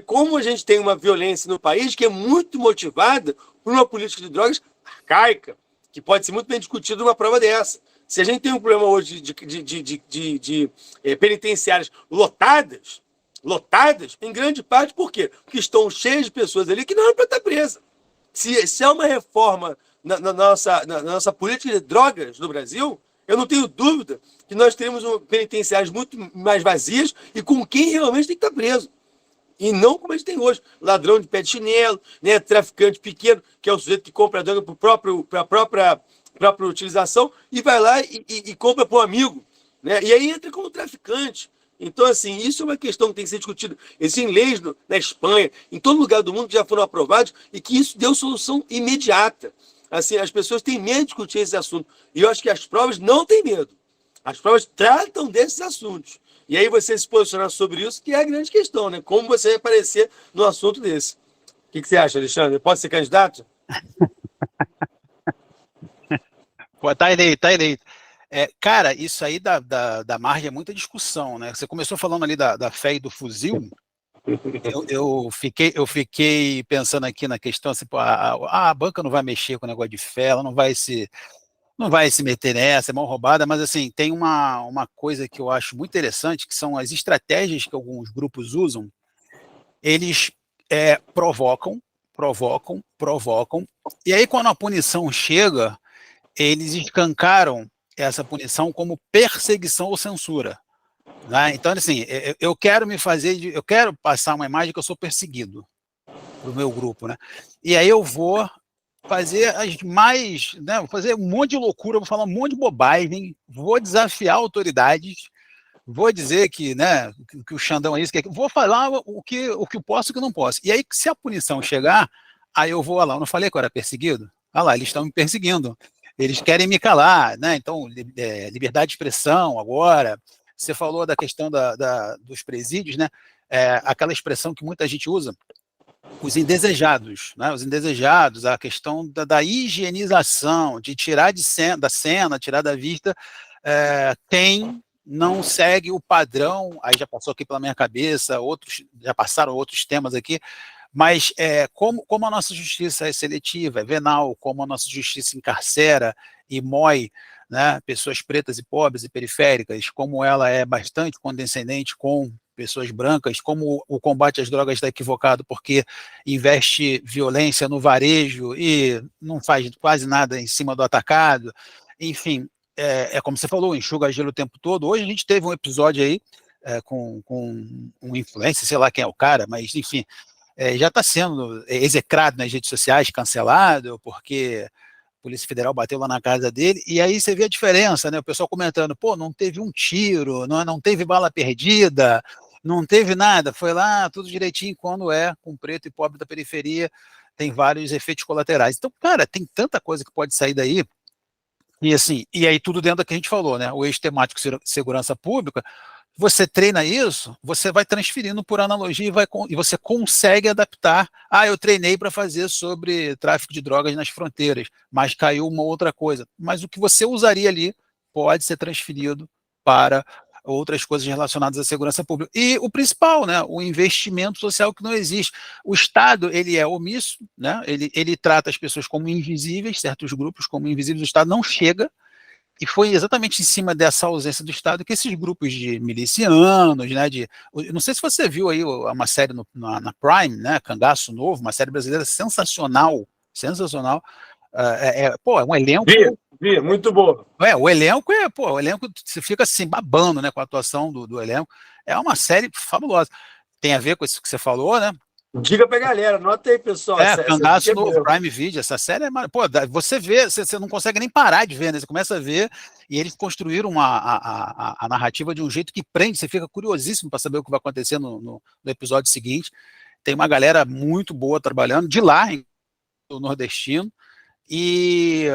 Como a gente tem uma violência no país que é muito motivada por uma política de drogas arcaica, que pode ser muito bem discutido numa prova dessa. Se a gente tem um problema hoje de penitenciárias lotadas, em grande parte por quê? Porque estão cheias de pessoas ali que não eram para estar presas. Se há uma reforma na nossa política de drogas no Brasil, eu não tenho dúvida que nós teremos penitenciárias muito mais vazias e com quem realmente tem que estar preso. E não como a gente tem hoje, ladrão de pé de chinelo, né, traficante pequeno, que é o sujeito que compra a droga para a própria utilização e vai lá e compra para um amigo. Né? E aí entra como traficante. Então, assim, isso é uma questão que tem que ser discutida. Existem leis na Espanha, em todo lugar do mundo que já foram aprovadas e que isso deu solução imediata. Assim, as pessoas têm medo de discutir esse assunto. E eu acho que as provas não têm medo. As provas tratam desses assuntos. E aí você se posicionar sobre isso, que é a grande questão, né? Como você vai aparecer no assunto desse. O que você acha, Alexandre? Pode ser candidato? Pô, tá eleito. Cara, isso aí da margem é muita discussão, né? Você começou falando ali da fé e do fuzil. Eu fiquei pensando aqui na questão, assim, pô, a banca não vai mexer com o negócio de fé, ela não vai se meter nessa, é mão roubada, mas assim, tem uma coisa que eu acho muito interessante, que são as estratégias que alguns grupos usam. Eles provocam, e aí quando a punição chega, eles escancaram essa punição como perseguição ou censura. Né? Então, assim, eu quero passar uma imagem que eu sou perseguido para o meu grupo, né? E aí eu vou fazer vou fazer um monte de loucura, vou falar um monte de bobagem, vou desafiar autoridades, vou dizer que, né, que o Xandão é isso, que é aquilo, vou falar o que eu posso e o que eu não posso. E aí, se a punição chegar, aí eu vou lá, eu não falei que eu era perseguido? Ah lá, eles estão me perseguindo. eles querem me calar, né? Então, liberdade de expressão agora. Você falou da questão dos presídios, né? Aquela expressão que muita gente usa, os indesejados, né? Os indesejados, a questão da higienização, de tirar da cena, tirar da vista quem não segue o padrão. Aí já passou aqui pela minha cabeça, já passaram outros temas aqui, mas como a nossa justiça é seletiva, é venal, como a nossa justiça encarcera e mói, né, pessoas pretas e pobres e periféricas, como ela é bastante condescendente com pessoas brancas, como o combate às drogas está equivocado porque investe violência no varejo e não faz quase nada em cima do atacado. Enfim, como você falou, enxuga gelo o tempo todo. Hoje a gente teve um episódio aí com um influencer, sei lá quem é o cara, mas enfim, já está sendo execrado nas redes sociais, cancelado, porque a Polícia Federal bateu lá na casa dele, e aí você vê a diferença, né? O pessoal comentando, pô, não teve um tiro, não teve bala perdida, não teve nada, foi lá tudo direitinho, quando com preto e pobre da periferia, tem vários efeitos colaterais. Então, cara, tem tanta coisa que pode sair daí, e assim, e aí tudo dentro do que a gente falou, né? O eixo temático segurança pública, você treina isso, você vai transferindo por analogia e você consegue adaptar. Eu treinei para fazer sobre tráfico de drogas nas fronteiras, mas caiu uma outra coisa. Mas o que você usaria ali pode ser transferido para outras coisas relacionadas à segurança pública. E o principal, né, o investimento social que não existe. O Estado, ele é omisso, né, ele trata as pessoas como invisíveis, certos grupos como invisíveis, o Estado não chega. E foi exatamente em cima dessa ausência do Estado que esses grupos de milicianos, né, não sei se você viu aí uma série na Prime, né, Cangaço Novo, uma série brasileira sensacional, sensacional. Pô, é um elenco... Vi, muito boa. O elenco você fica assim, babando, né, com a atuação do elenco. É uma série fabulosa. Tem a ver com isso que você falou, né? Diga pra galera, anota aí, pessoal. Cangaço Novo, Prime Video, essa série pô, você vê, você não consegue nem parar de ver, né? Você começa a ver, e eles construíram a narrativa de um jeito que prende, você fica curiosíssimo para saber o que vai acontecer no episódio seguinte. Tem uma galera muito boa trabalhando, de lá, do nordestino, e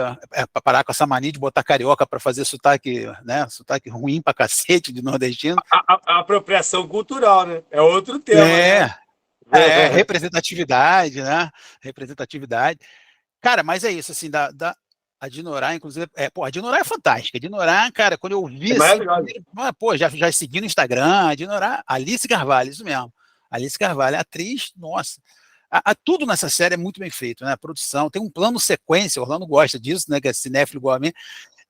para parar com essa mania de botar carioca para fazer sotaque, né? Sotaque ruim pra cacete de nordestino. A apropriação cultural, né? É outro tema, né? Representatividade, né? Representatividade. Cara, mas é isso, assim, a Dinorah, inclusive, a Dinorah é fantástica. A Dinorah, cara, quando eu vi, assim, já segui no Instagram, a Dinorah, Alice Carvalho, isso mesmo. Alice Carvalho, atriz, nossa. Tudo nessa série é muito bem feito, né? A produção, tem um plano sequência, o Orlando gosta disso, né? Que é cinéfilo igual a mim.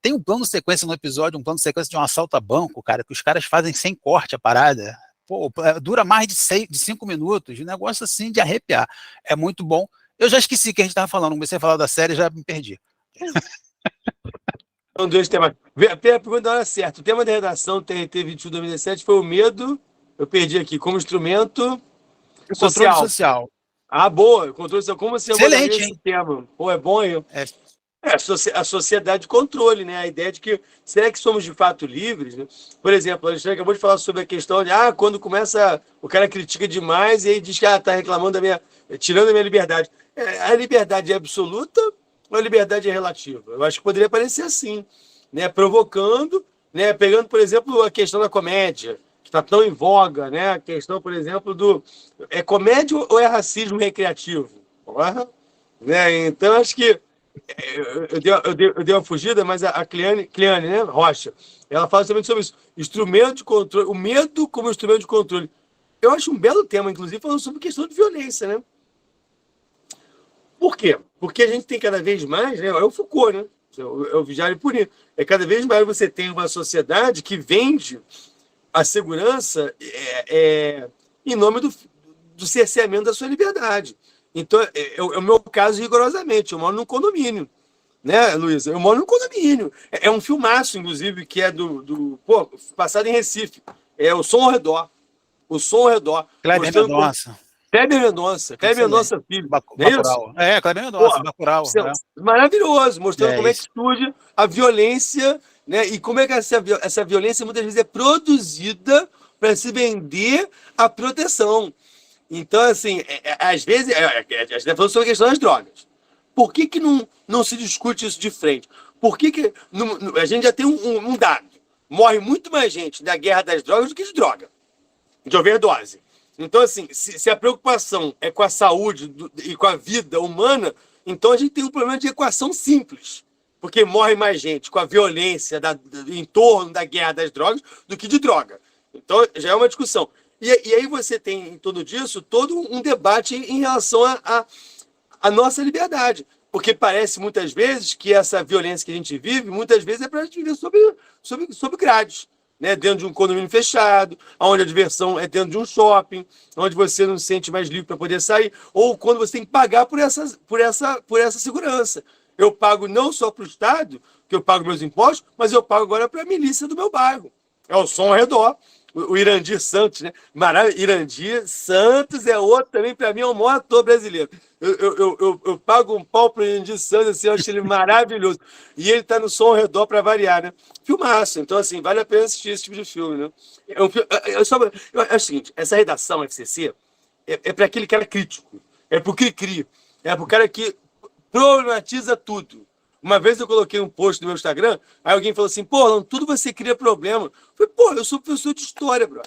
Tem um plano sequência no episódio, um plano sequência de um assalto a banco, cara, que os caras fazem sem corte a parada. Pô, dura mais de 5 minutos, um negócio assim de arrepiar. É muito bom. Eu já esqueci o que a gente estava falando, comecei a falar da série e já me perdi. São dois temas. A pergunta da hora certa. O tema da redação TRT 21/2017 foi o medo, eu perdi aqui, como instrumento social. Controle social. Boa, controle social. Como você abordaria esse tema? Pô, é bom aí. A sociedade de controle, né? A ideia de que, será que somos de fato livres? Né? Por exemplo, a Alexandre acabou de falar sobre a questão de, quando começa, o cara critica demais e aí diz que está reclamando tirando a minha liberdade. A liberdade é absoluta ou a liberdade é relativa? Eu acho que poderia parecer assim, né? Provocando, né? Pegando, por exemplo, a questão da comédia, que está tão em voga, né? A questão, por exemplo, é comédia ou é racismo recreativo? Né? Então, acho que eu dei uma fugida, mas a Cleane, né, Rocha, ela fala também sobre isso. Instrumento de controle, o medo como instrumento de controle. Eu acho um belo tema, inclusive, falando sobre questão de violência, né? Por quê? Porque a gente tem cada vez mais, né? É o Foucault, né? É o Vigiar e Punir. Cada vez mais você tem uma sociedade que vende a segurança em nome do cerceamento da sua liberdade. Então, é o meu caso rigorosamente. Eu moro num condomínio, né, Luísa? Eu moro num condomínio. É um filmaço, inclusive, que é passado em Recife. É o Som ao Redor. O Som ao Redor. Kleber Mendonça. Kleber Mendonça, filho. Bacurau. Kleber Mendonça, Bacurau. Maravilhoso, mostrando como é que surge a violência, né? E como é que essa violência muitas vezes é produzida para se vender a proteção. Então, assim, às vezes, a gente está falando sobre a questão das drogas. Por que não se discute isso de frente? Por que a gente já tem um dado? Morre muito mais gente da guerra das drogas do que de droga, de overdose. Então, assim, se a preocupação é com a saúde e com a vida humana, então a gente tem um problema de equação simples. Porque morre mais gente com a violência em torno da guerra das drogas do que de droga. Então, já é uma discussão. E aí você tem, em torno disso, todo um debate em relação à nossa liberdade. Porque parece, muitas vezes, que essa violência que a gente vive, muitas vezes é para a gente viver sob grades. Né, dentro de um condomínio fechado, onde a diversão é dentro de um shopping, onde você não se sente mais livre para poder sair, ou quando você tem que pagar por essa segurança. Eu pago não só para o Estado, que eu pago meus impostos, mas eu pago agora para a milícia do meu bairro. É o som ao redor. O Irandir Santos, né? Maravilha. Irandir Santos é outro também, para mim, é o maior ator brasileiro. Eu pago um pau para o Irandir Santos, assim, eu acho ele maravilhoso. E ele está no som ao redor para variar, né? Filmaço. Então, assim, vale a pena assistir esse tipo de filme, né? É o seguinte, essa redação FCC é para aquele cara crítico, é para o cri-cri, é para o cara que problematiza tudo. Uma vez eu coloquei um post no meu Instagram, aí alguém falou assim, pô, Orlando, tudo você cria problema. Eu falei, pô, eu sou professor de história, bro.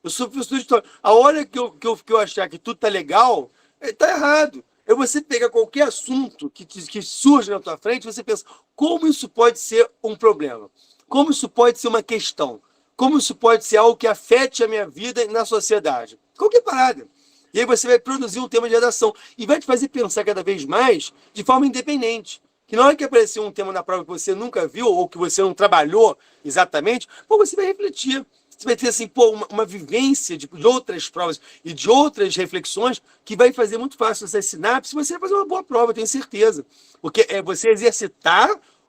Eu sou professor de história. A hora que eu achar que tudo tá legal, tá errado. É você pegar qualquer assunto que surge na tua frente, você pensa, como isso pode ser um problema? Como isso pode ser uma questão? Como isso pode ser algo que afete a minha vida na sociedade? Qualquer parada. E aí você vai produzir um tema de redação e vai te fazer pensar cada vez mais de forma independente. Que na hora que aparecer um tema na prova que você nunca viu ou que você não trabalhou exatamente, pô, você vai refletir. Você vai ter assim, pô, uma vivência de outras provas e de outras reflexões que vai fazer muito fácil essas sinapses e você vai fazer uma boa prova, eu tenho certeza. Porque é você exercitar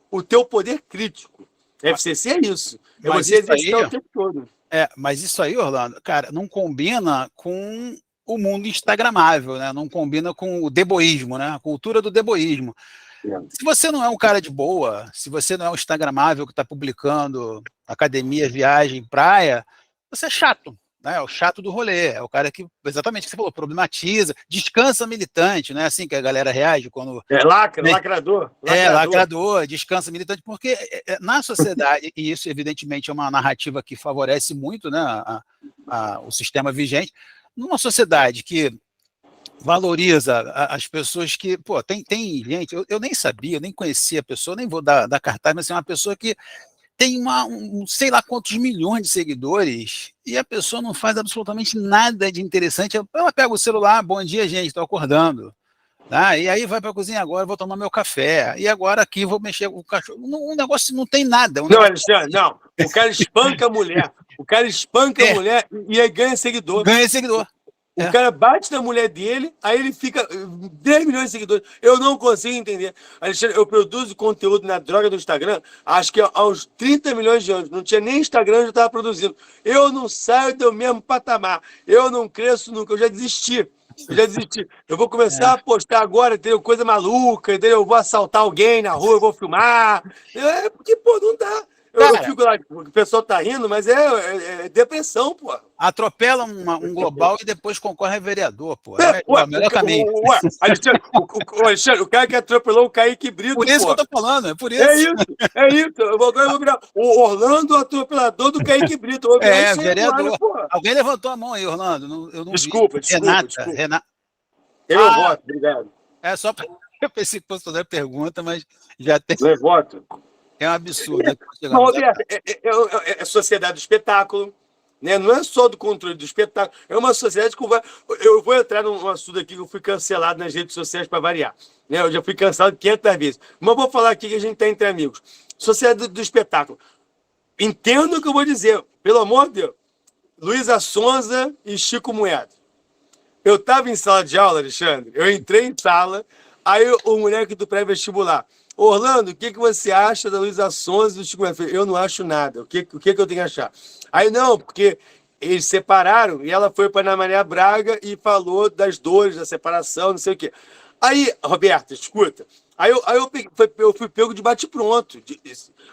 o teu poder crítico. FCC é isso. É Mas você isso aí, exercitar o tempo todo. mas isso aí, Orlando, cara, não combina com o mundo instagramável, né? Não combina com o deboísmo, né? A cultura do deboísmo. Se você não é um cara de boa, se você não é um instagramável que está publicando academia, viagem, praia, você é chato, né? É o chato do rolê, é o cara que, exatamente o que você falou, problematiza, descansa militante, não é assim que a galera reage quando... Lacrador. Lacrador, descansa militante, porque na sociedade, e isso evidentemente é uma narrativa que favorece muito, né, o sistema vigente, numa sociedade que valoriza as pessoas que, pô, tem gente, eu nem sabia, eu nem conhecia a pessoa, nem vou dar cartaz, mas é uma pessoa que tem sei lá quantos milhões de seguidores e a pessoa não faz absolutamente nada de interessante. Ela pega o celular, bom dia, gente, estou acordando. Tá? E aí vai para a cozinha agora, vou tomar meu café. E agora aqui vou mexer com o cachorro. Um negócio não tem nada. Não, Alexandre, não. O cara espanca a mulher. O cara espanca a mulher e aí ganha seguidor. Ganha seguidor. O cara bate na mulher dele, aí ele fica 10 milhões de seguidores. Eu não consigo entender. Alexandre, eu produzo conteúdo na droga do Instagram, acho que há uns 30 milhões de anos. Não tinha nem Instagram, eu já estava produzindo. Eu não saio do mesmo patamar. Eu não cresço nunca, eu já desisti. Eu vou começar a postar agora, entendeu? Coisa maluca, entendeu? Eu vou assaltar alguém na rua, eu vou filmar. Porque, pô, não dá. Eu fico lá, o pessoal tá rindo, mas é depressão, pô. Atropela um global e depois concorre a vereador, pô. É o melhor caminho. Alexandre, o cara que atropelou o Kaique Brito, por isso pô. que eu tô falando, é por isso. É isso. Agora eu vou virar o Orlando atropelador do Kaique Brito. Vereador. Agora, alguém levantou a mão aí, Orlando. Eu não desculpa. Renata. Eu voto, obrigado. É só para eu pensei que fosse fazer a pergunta, mas já tem. Eu voto. É um absurdo. Não, Roberto, é sociedade do espetáculo, né? Não é só do controle do espetáculo, é uma sociedade que eu vou entrar num assunto aqui que eu fui cancelado nas redes sociais para variar. Né? Eu já fui cancelado 500 vezes. Mas vou falar aqui que a gente está entre amigos. Sociedade do espetáculo. Entenda o que eu vou dizer. Pelo amor de Deus. Luísa Sonza e Chico Moeda. Eu estava em sala de aula, Alexandre. Eu entrei em sala, aí o moleque do pré-vestibular. Orlando, o que você acha da Luísa Sonza e do Chico Moeda? Eu não acho nada. O que eu tenho que achar? Aí não, porque eles separaram e ela foi para Ana Maria Braga e falou das dores da separação, não sei o quê. Aí, Roberto, escuta. Aí eu fui pego de bate-pronto.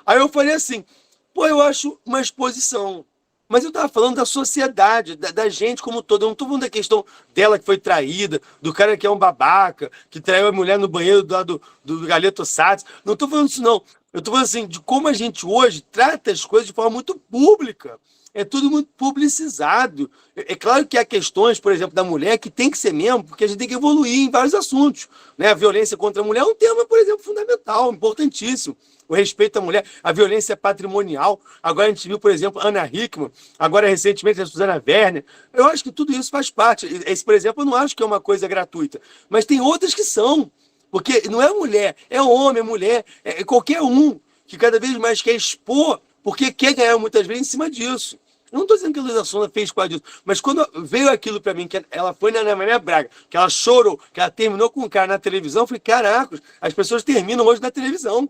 Aí eu falei assim, pô, eu acho uma exposição. Mas eu estava falando da sociedade, da gente como todo. Eu não estou falando da questão dela que foi traída, do cara que é um babaca, que traiu a mulher no banheiro do Galeto Sats. Não estou falando disso, não. Eu estou falando assim, de como a gente hoje trata as coisas de forma muito pública. É tudo muito publicizado. É claro que há questões, por exemplo, da mulher que tem que ser mesmo, porque a gente tem que evoluir em vários assuntos. Né? A violência contra a mulher é um tema, por exemplo, fundamental, importantíssimo. O respeito à mulher, a violência patrimonial. Agora a gente viu, por exemplo, Ana Hickman, agora recentemente a Suzana Werner. Eu acho que tudo isso faz parte. Esse, por exemplo, eu não acho que é uma coisa gratuita, mas tem outras que são. Porque não é mulher, é homem, é mulher, é qualquer um que cada vez mais quer expor, porque quer ganhar muitas vezes em cima disso. Eu não estou dizendo que a Luísa Sonza fez por disso, mas quando veio aquilo para mim, que ela foi na Ana Maria Braga, que ela chorou, que ela terminou com um cara na televisão, eu falei, caraca, as pessoas terminam hoje na televisão.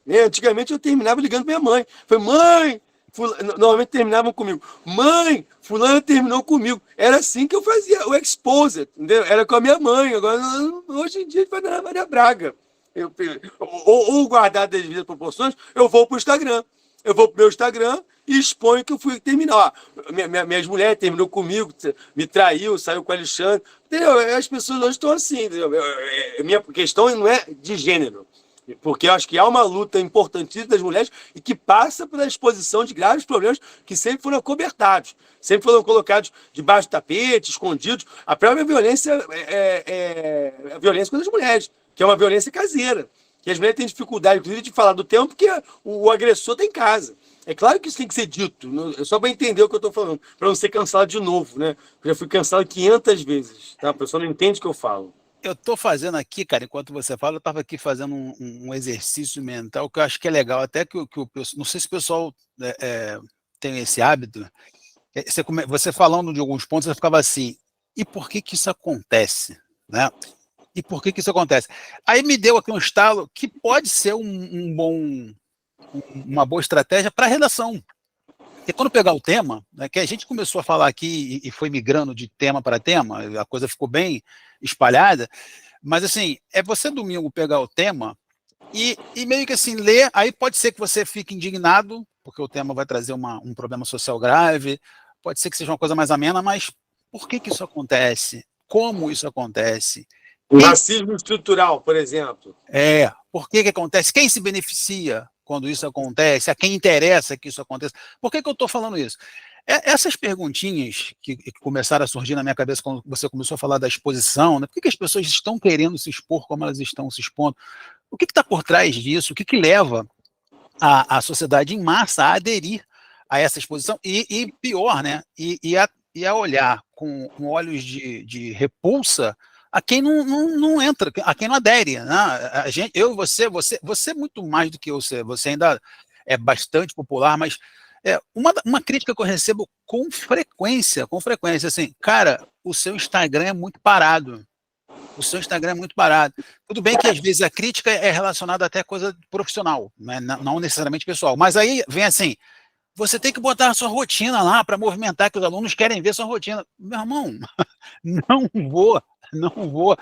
Né? Antigamente eu terminava ligando para minha mãe. Falei, mãe, normalmente terminavam comigo. Mãe, fulano terminou comigo. Era assim que eu fazia, o exposer, entendeu? Era com a minha mãe. Agora, hoje em dia, faz na Maria Braga. Ou guardado as devidas proporções, eu vou para o Instagram. Eu vou para o meu Instagram e exponho que eu fui terminar. Ó, minhas mulheres terminou comigo, me traiu, saiu com o Alexandre. Entendeu? As pessoas hoje estão assim. Entendeu? Minha questão não é de gênero. Porque eu acho que há uma luta importantíssima das mulheres e que passa pela exposição de graves problemas que sempre foram acobertados, sempre foram colocados debaixo do tapete, escondidos. A própria violência a violência contra as mulheres, que é uma violência caseira. Que as mulheres têm dificuldade, inclusive, de falar do tema porque o agressor está em casa. É claro que isso tem que ser dito, só para entender o que eu estou falando, para não ser cancelado de novo, né? Eu já fui cancelado 500 vezes, tá? A pessoa não entende o que eu falo. Eu estou fazendo aqui, cara, enquanto você fala, eu estava aqui fazendo um exercício mental que eu acho que é legal, até que não sei se o pessoal tem esse hábito. Você falando de alguns pontos, você ficava assim, e por que que isso acontece? Né? E por que que isso acontece? Aí me deu aqui um estalo que pode ser uma boa estratégia para a redação. Porque quando pegar o tema, né, que a gente começou a falar aqui e foi migrando de tema para tema, a coisa ficou bem espalhada, mas assim, é você domingo pegar o tema e meio que assim, ler, aí pode ser que você fique indignado, porque o tema vai trazer um problema social grave, pode ser que seja uma coisa mais amena, mas por que que isso acontece? Como isso acontece? O Quem racismo estrutural, por exemplo. por que que acontece? Quem se beneficia quando isso acontece? A quem interessa que isso aconteça? Por que que eu estou falando isso? Essas perguntinhas que começaram a surgir na minha cabeça quando você começou a falar da exposição, né? Por que que as pessoas estão querendo se expor como elas estão se expondo? O que está por trás disso? O que leva a sociedade em massa a aderir a essa exposição? E pior, né? A olhar com olhos de repulsa a quem não entra, a quem não adere. Né? A gente, você muito mais do que eu, você ainda é bastante popular, mas uma crítica que eu recebo com frequência, assim, cara, o seu Instagram é muito parado. O seu Instagram é muito parado. Tudo bem que às vezes a crítica é relacionada até a coisa profissional, né? Não necessariamente pessoal. Mas aí vem assim, você tem que botar a sua rotina lá para movimentar, que os alunos querem ver sua rotina. Meu irmão, não vou, não vou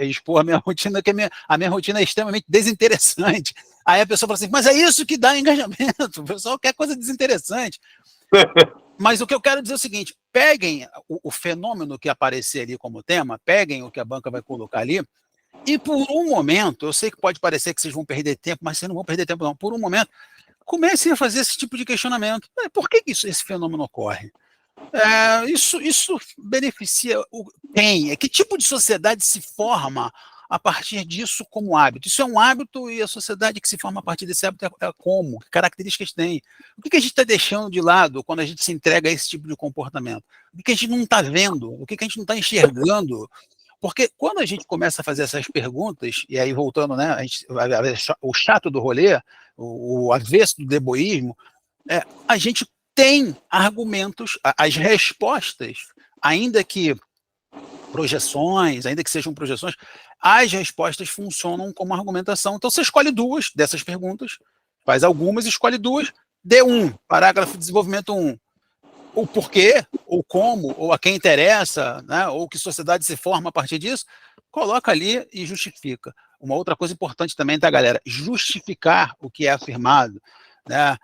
expor a minha rotina, que a minha rotina é extremamente desinteressante. Aí a pessoa fala assim, mas é isso que dá engajamento, o pessoal quer coisa desinteressante. Mas o que eu quero dizer é o seguinte, peguem o fenômeno que aparecer ali como tema, peguem o que a banca vai colocar ali, e por um momento, eu sei que pode parecer que vocês vão perder tempo, mas vocês não vão perder tempo não, por um momento, comecem a fazer esse tipo de questionamento. Por que esse fenômeno ocorre? Isso beneficia quem? Que tipo de sociedade se forma a partir disso como hábito? Isso é um hábito e a sociedade que se forma a partir desse hábito é como? Que características tem? O que a gente está deixando de lado quando a gente se entrega a esse tipo de comportamento? O que a gente não está vendo? O que a gente não está enxergando? Porque quando a gente começa a fazer essas perguntas, e aí voltando, né, o chato do rolê, o avesso do deboísmo, a gente tem argumentos, as respostas, ainda que projeções, ainda que sejam projeções, as respostas funcionam como argumentação. Então você escolhe duas dessas perguntas, faz algumas, escolhe duas, D1, parágrafo de desenvolvimento 1. O porquê, ou como, ou a quem interessa, né, ou que sociedade se forma a partir disso, coloca ali e justifica. Uma outra coisa importante também, tá, galera? Justificar o que é afirmado. Né?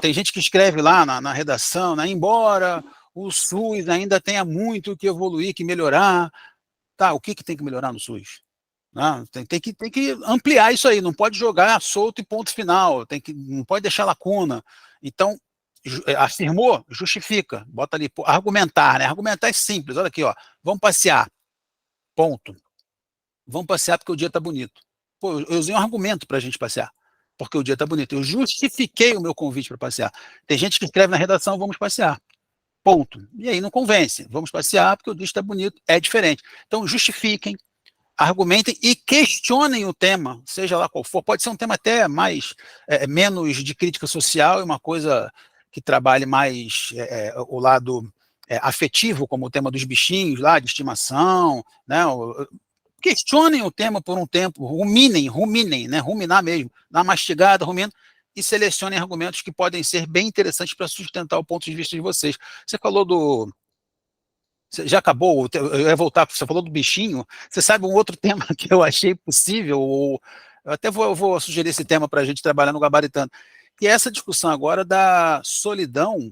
Tem gente que escreve lá na redação, né, embora o SUS ainda tenha muito que evoluir, que melhorar. Tá, o que tem que melhorar no SUS? Né? Tem que ampliar isso aí, não pode jogar solto e ponto final, não pode deixar lacuna. Então, afirmou, justifica, bota ali, argumentar, né? Argumentar é simples, olha aqui, ó, vamos passear, ponto. Vamos passear porque o dia está bonito. Pô, eu usei um argumento para a gente passear, porque o dia está bonito. Eu justifiquei o meu convite para passear. Tem gente que escreve na redação, vamos passear. Ponto. E aí não convence. Vamos passear porque o dia está bonito, é diferente. Então, justifiquem, argumentem e questionem o tema, seja lá qual for. Pode ser um tema até mais, menos de crítica social e uma coisa que trabalhe mais o lado afetivo, como o tema dos bichinhos lá, de estimação, né? Questionem o tema por um tempo, ruminem, né? Ruminar mesmo, dar uma mastigada, ruminem, e selecionem argumentos que podem ser bem interessantes para sustentar o ponto de vista de vocês. Você falou do... Já acabou? Eu ia voltar, você falou do bichinho. Você sabe um outro tema que eu achei possível, ou eu até vou sugerir esse tema para a gente trabalhar no Gabaritano, que é essa discussão agora da solidão.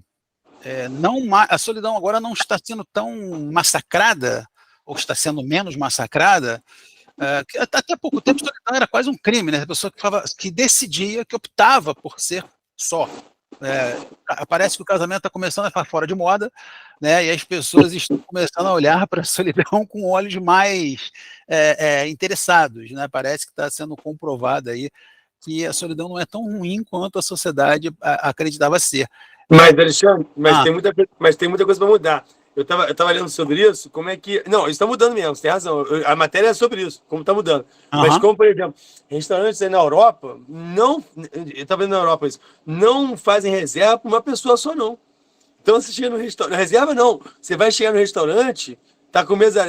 A solidão agora não está sendo tão massacrada, ou está sendo menos massacrada, que até pouco tempo solidão era quase um crime, né? A pessoa que decidia, que optava por ser só. Parece que o casamento está começando a ficar fora de moda, né? E as pessoas estão começando a olhar para a solidão com olhos mais interessados, né? Parece que está sendo comprovado aí que a solidão não é tão ruim quanto a sociedade acreditava ser. Mas, Alexandre, mas tem muita coisa para mudar. Eu tava lendo sobre isso, como é que... Não, isso está mudando mesmo, você tem razão. A matéria é sobre isso, como está mudando. Mas como, por exemplo, restaurantes aí na Europa, não... Eu estava vendo na Europa isso. Não fazem reserva para uma pessoa só, não. Então, você chega no restaurante... Reserva, não. Você vai chegar no restaurante, tá com mesa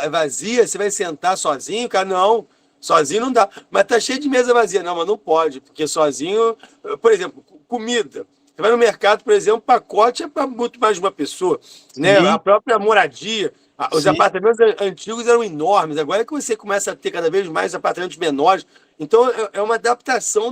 vazia, você vai sentar sozinho, cara, não. Sozinho não dá. Mas tá cheio de mesa vazia. Não, mas não pode, porque sozinho... Por exemplo, comida. Você vai no mercado, por exemplo, pacote é para muito mais de uma pessoa, né? A própria moradia, os apartamentos antigos eram enormes, agora é que você começa a ter cada vez mais apartamentos menores. Então é uma adaptação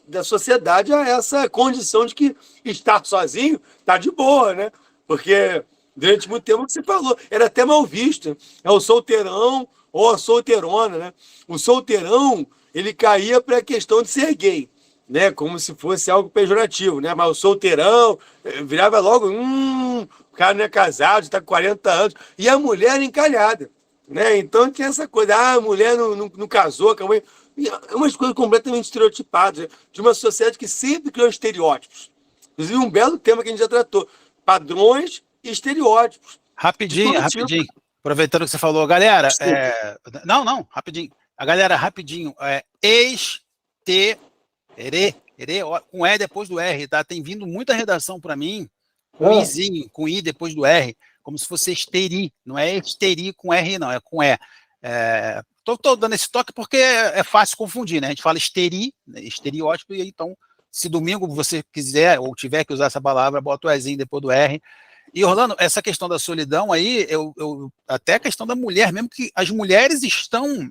da sociedade a essa condição de que estar sozinho tá de boa, né? Porque durante muito tempo, o que você falou, era até mal visto. É o solteirão ou a solteirona, né? O solteirão, ele caía para a questão de ser gay, né, como se fosse algo pejorativo, né? Mas o solteirão virava logo, o cara não é casado, está com 40 anos, e a mulher encalhada, né? Então tinha essa coisa, a mulher não casou, acabou. É umas coisas completamente estereotipadas, né? De uma sociedade que sempre criou estereótipos. Inclusive, um belo tema que a gente já tratou: padrões e estereótipos. Rapidinho. Aproveitando que você falou, galera. Não, rapidinho. A galera, rapidinho. Com E depois do R, tá? Tem vindo muita redação para mim, com Izinho, com I depois do R, como se fosse esteri. Não é esteri com R, não, é com E. Tô dando esse toque porque é fácil confundir, né? A gente fala esteri, estereótipo, e aí, então, se domingo você quiser ou tiver que usar essa palavra, bota o Ezinho depois do R. E, Orlando, essa questão da solidão aí, até a questão da mulher, mesmo que as mulheres estão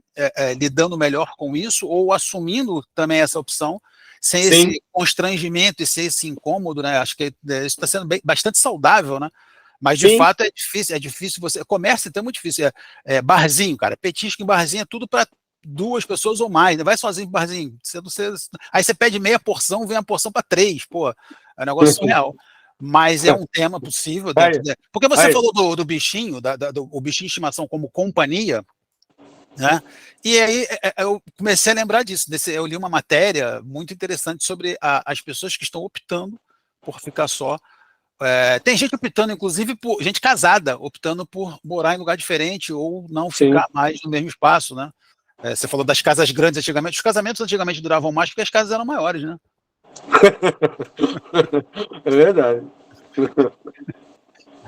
lidando melhor com isso, ou assumindo também essa opção, sem esse constrangimento e sem esse incômodo, né? Acho que isso está sendo bastante saudável, né? Mas, de fato, é difícil você... Comércio então é muito difícil. Barzinho, cara, petisco em barzinho é tudo para 2 pessoas ou mais, né? Vai sozinho pro barzinho. Aí você pede meia porção, vem a porção para 3, pô. É um negócio surreal. Mas é um tema possível. Porque você falou do bichinho, o bichinho de estimação como companhia, né? E aí eu comecei a lembrar disso. Eu li uma matéria muito interessante sobre as pessoas que estão optando por ficar só. Tem gente optando, inclusive, por gente casada, optando por morar em lugar diferente ou não ficar mais no mesmo espaço, né? Você falou das casas grandes antigamente. Os casamentos antigamente duravam mais porque as casas eram maiores, né? É verdade.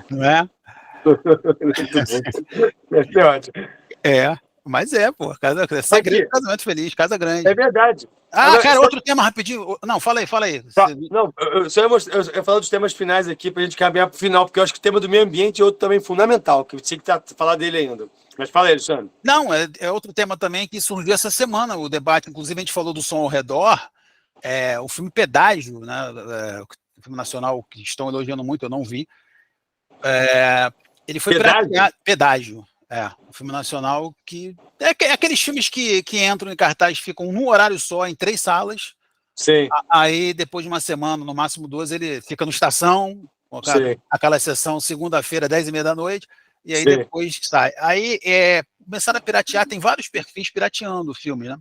Não é? É ótimo. Mas pô. Segredo, casamento feliz, casa grande. É verdade. Agora, cara, outro tema rapidinho. Não, fala aí. Não, eu ia falar dos temas finais aqui pra gente caminhar pro final, porque eu acho que o tema do meio ambiente é outro também fundamental, que eu tinha que falar dele ainda. Mas fala aí, Alexandre. Não, é outro tema também que surgiu essa semana, o debate, inclusive a gente falou do som ao redor, o filme Pedágio, né, o filme nacional que estão elogiando muito, eu não vi. Ele foi Pedágio? Pedágio. Um filme nacional que... É aqueles filmes que entram em cartaz, ficam num horário só, em 3 salas. Sim. Aí, depois de uma semana, no máximo 2, ele fica no Estação, aquela sessão segunda-feira, 10h30 da noite, e aí depois sai. Aí, começaram a piratear, tem vários perfis pirateando o filme, né?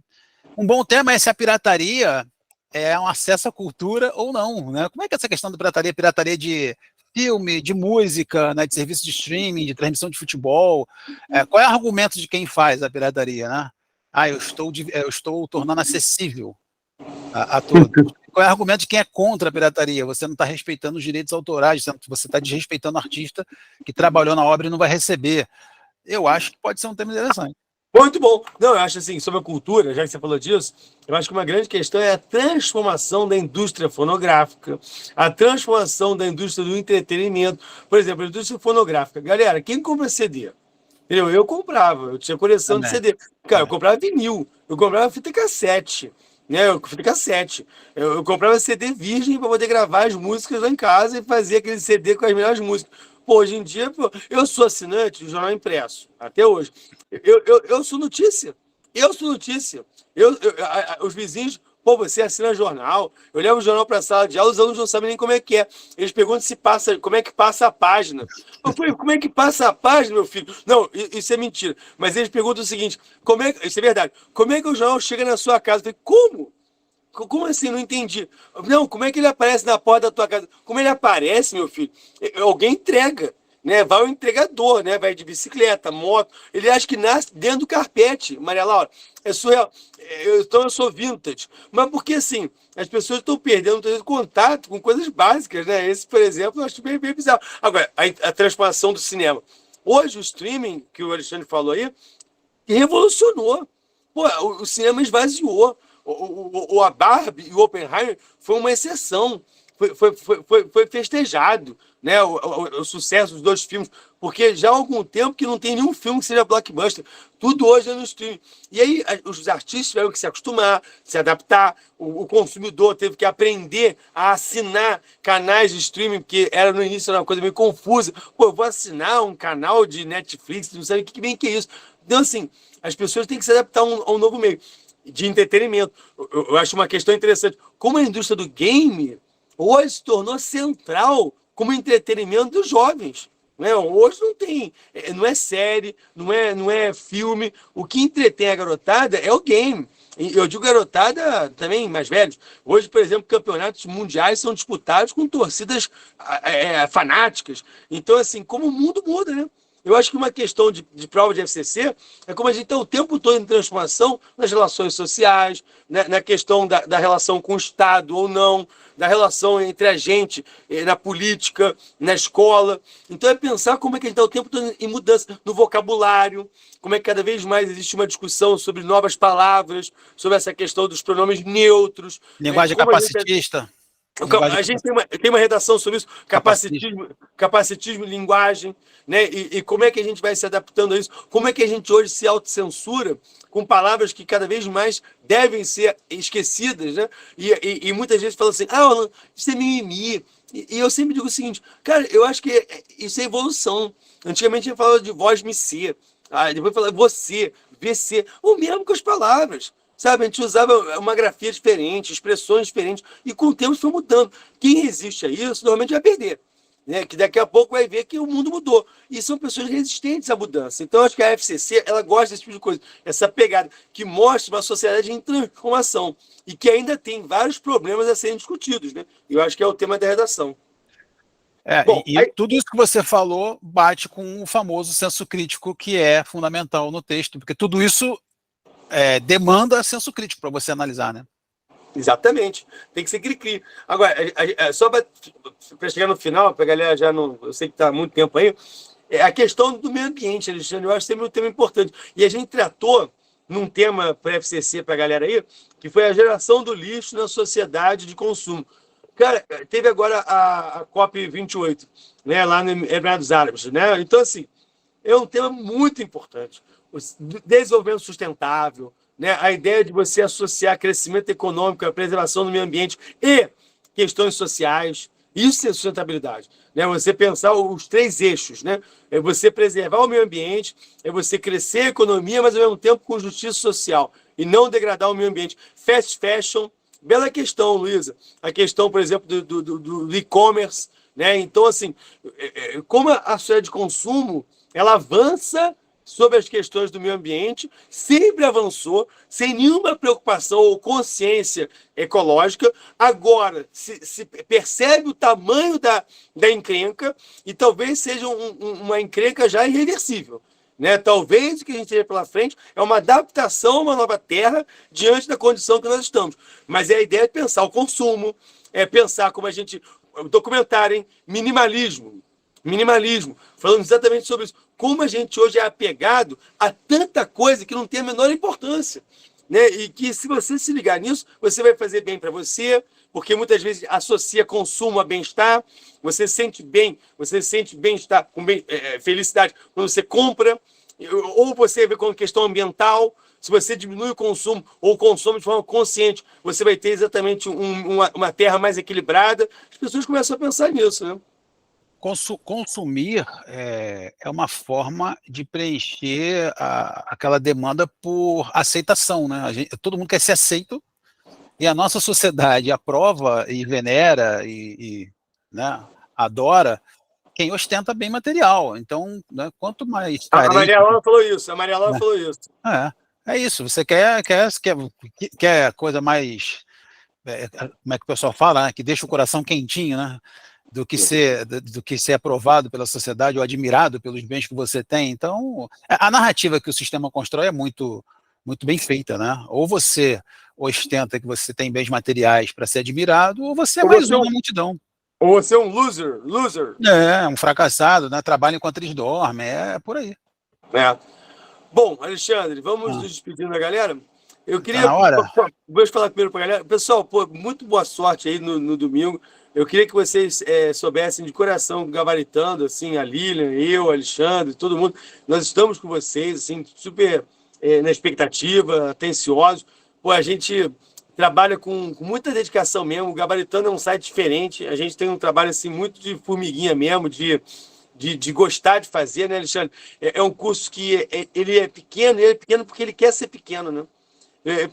Um bom tema é se a pirataria é um acesso à cultura ou não, né? Como é que é essa questão da pirataria? Pirataria de filme, de música, né? De serviço de streaming, de transmissão de futebol. Qual é o argumento de quem faz a pirataria, né? Eu estou tornando acessível a todos. Qual é o argumento de quem é contra a pirataria? Você não está respeitando os direitos autorais, você está desrespeitando o artista que trabalhou na obra e não vai receber. Eu acho que pode ser um tema interessante. Muito bom. Não, eu acho assim, sobre a cultura, já que você falou disso, eu acho que uma grande questão é a transformação da indústria fonográfica, a transformação da indústria do entretenimento. Por exemplo, a indústria fonográfica. Galera, quem compra CD? Eu comprava, eu tinha coleção de CD. Cara, eu comprava vinil, eu comprava fita cassete. Né, fita cassete. Eu comprava CD virgem para poder gravar as músicas lá em casa e fazer aquele CD com as melhores músicas. Pô, hoje em dia, eu sou assinante do jornal impresso, até hoje. Eu sou notícia. Eu sou notícia. Os vizinhos, pô, você assina jornal. Eu levo o jornal para a sala de aula, os alunos não sabem nem como é que é. Eles perguntam como é que passa a página. Eu falei, como é que passa a página, meu filho? Não, isso é mentira. Mas eles perguntam o seguinte, isso é verdade, como é que o jornal chega na sua casa? Eu falei, como? Como assim? Não entendi. Não, como é que ele aparece na porta da tua casa? Como ele aparece, meu filho? Alguém entrega, né? Vai o entregador, né? Vai de bicicleta, moto. Ele acha que nasce dentro do carpete, Maria Laura. É surreal. Então eu sou vintage. Mas porque, assim, as pessoas estão perdendo contato com coisas básicas, né? Esse, por exemplo, eu acho bem bizarro. Agora, a transformação do cinema. Hoje, o streaming, que o Alexandre falou aí, revolucionou. Pô, o cinema esvaziou. A Barbie e o Oppenheimer foi uma exceção. Foi festejado, né, o sucesso dos 2 filmes, porque já há algum tempo que não tem nenhum filme que seja blockbuster. Tudo hoje é no streaming. E aí os artistas tiveram que se acostumar, se adaptar, o consumidor teve que aprender a assinar canais de streaming, porque era no início uma coisa meio confusa. Pô, eu vou assinar um canal de Netflix, não sei o que bem que é isso. Então, assim, as pessoas têm que se adaptar a um novo meio de entretenimento. Eu acho uma questão interessante. Como a indústria do game hoje se tornou central como entretenimento dos jovens. Né? Hoje não é série, não é filme. O que entretém a garotada é o game. E eu digo garotada também mais velhos. Hoje, por exemplo, campeonatos mundiais são disputados com torcidas fanáticas. Então, assim, como o mundo muda, né? Eu acho que uma questão de prova de FCC é como a gente está o tempo todo em transformação nas relações sociais, né, na questão da relação com o Estado ou não, da relação entre a gente, na política, na escola. Então é pensar como é que a gente está o tempo todo em mudança no vocabulário, como é que cada vez mais existe uma discussão sobre novas palavras, sobre essa questão dos pronomes neutros. Linguagem capacitista. A gente tem uma redação sobre isso, capacitismo, linguagem, né? E como é que a gente vai se adaptando a isso? Como é que a gente hoje se autocensura com palavras que cada vez mais devem ser esquecidas, né? E muitas vezes falam assim, isso é mimimi. E eu sempre digo o seguinte, cara, eu acho que isso é evolução. Antigamente a gente falava de voz-me ser, depois falava você, VC, o mesmo com as palavras. Sabe, a gente usava uma grafia diferente, expressões diferentes, e com o tempo foi mudando. Quem resiste a isso, normalmente vai perder. Né? Que daqui a pouco vai ver que o mundo mudou. E são pessoas resistentes à mudança. Então, acho que a FCC, ela gosta desse tipo de coisa. Essa pegada que mostra uma sociedade em transformação e que ainda tem vários problemas a serem discutidos. Né? E eu acho que é o tema da redação. Bom, tudo isso que você falou bate com o famoso senso crítico, que é fundamental no texto, porque tudo isso demanda senso crítico para você analisar, né? Exatamente. Tem que ser cri-cri. Agora, só para chegar no final, para a galera já não... Eu sei que está há muito tempo aí, a questão do meio ambiente, Alexandre, eu acho sempre um tema importante. E a gente tratou num tema para a FCC, para a galera aí, que foi a geração do lixo na sociedade de consumo. Cara, teve agora a COP28, né, lá no Emirados Árabes, né? Então, assim, é um tema muito importante. O desenvolvimento sustentável, né? A ideia de você associar crescimento econômico à preservação do meio ambiente e questões sociais, Isso é sustentabilidade, né? Você pensar os 3 eixos, né? É você preservar o meio ambiente, é você crescer a economia, mas ao mesmo tempo com justiça social e não degradar o meio ambiente. Fast fashion, bela questão, Luísa. A questão, por exemplo, do e-commerce, né? Então, assim, como a sociedade de consumo ela avança sobre as questões do meio ambiente, sempre avançou, sem nenhuma preocupação ou consciência ecológica. Agora, se percebe o tamanho da encrenca e talvez seja uma encrenca já irreversível. Né? Talvez o que a gente tenha pela frente é uma adaptação a uma nova terra diante da condição que nós estamos. Mas a ideia é pensar o consumo, é pensar como a gente... Documentário, hein? Minimalismo. Minimalismo. Falando exatamente sobre isso. Como a gente hoje é apegado a tanta coisa que não tem a menor importância. Né? E que se você se ligar nisso, você vai fazer bem para você, porque muitas vezes associa consumo a bem-estar, você sente bem-estar, com felicidade quando você compra, ou você vê como questão ambiental, se você diminui o consumo ou consome de forma consciente, você vai ter exatamente uma terra mais equilibrada. As pessoas começam a pensar nisso, né? Consumir é uma forma de preencher aquela demanda por aceitação, né? Todo mundo quer ser aceito e a nossa sociedade aprova e venera né, adora quem ostenta bem material. Então, né, quanto mais A carente... Maria Laura falou isso, a Maria Laura falou isso. É isso, você quer coisa mais... como é que o pessoal fala, né, que deixa o coração quentinho, né? Do que ser aprovado pela sociedade ou admirado pelos bens que você tem. Então, a narrativa que o sistema constrói é muito, muito bem feita, né? Ou você ostenta que você tem bens materiais para ser admirado, ou você é mais um na multidão. Ou você é um loser. Um fracassado, né? Trabalha enquanto eles dormem, é por aí. Bom, Alexandre, vamos nos despedindo da galera. Eu queria... Tá na hora? Vou falar primeiro para a galera. Pessoal, muito boa sorte aí no domingo. Eu queria que vocês soubessem de coração, gabaritando, assim, a Lilian, eu, Alexandre, todo mundo. Nós estamos com vocês, assim, super na expectativa, atenciosos. A gente trabalha com muita dedicação mesmo. O Gabaritando é um site diferente. A gente tem um trabalho, assim, muito de formiguinha mesmo, de gostar de fazer, né, Alexandre? É um curso que ele é pequeno porque ele quer ser pequeno, né?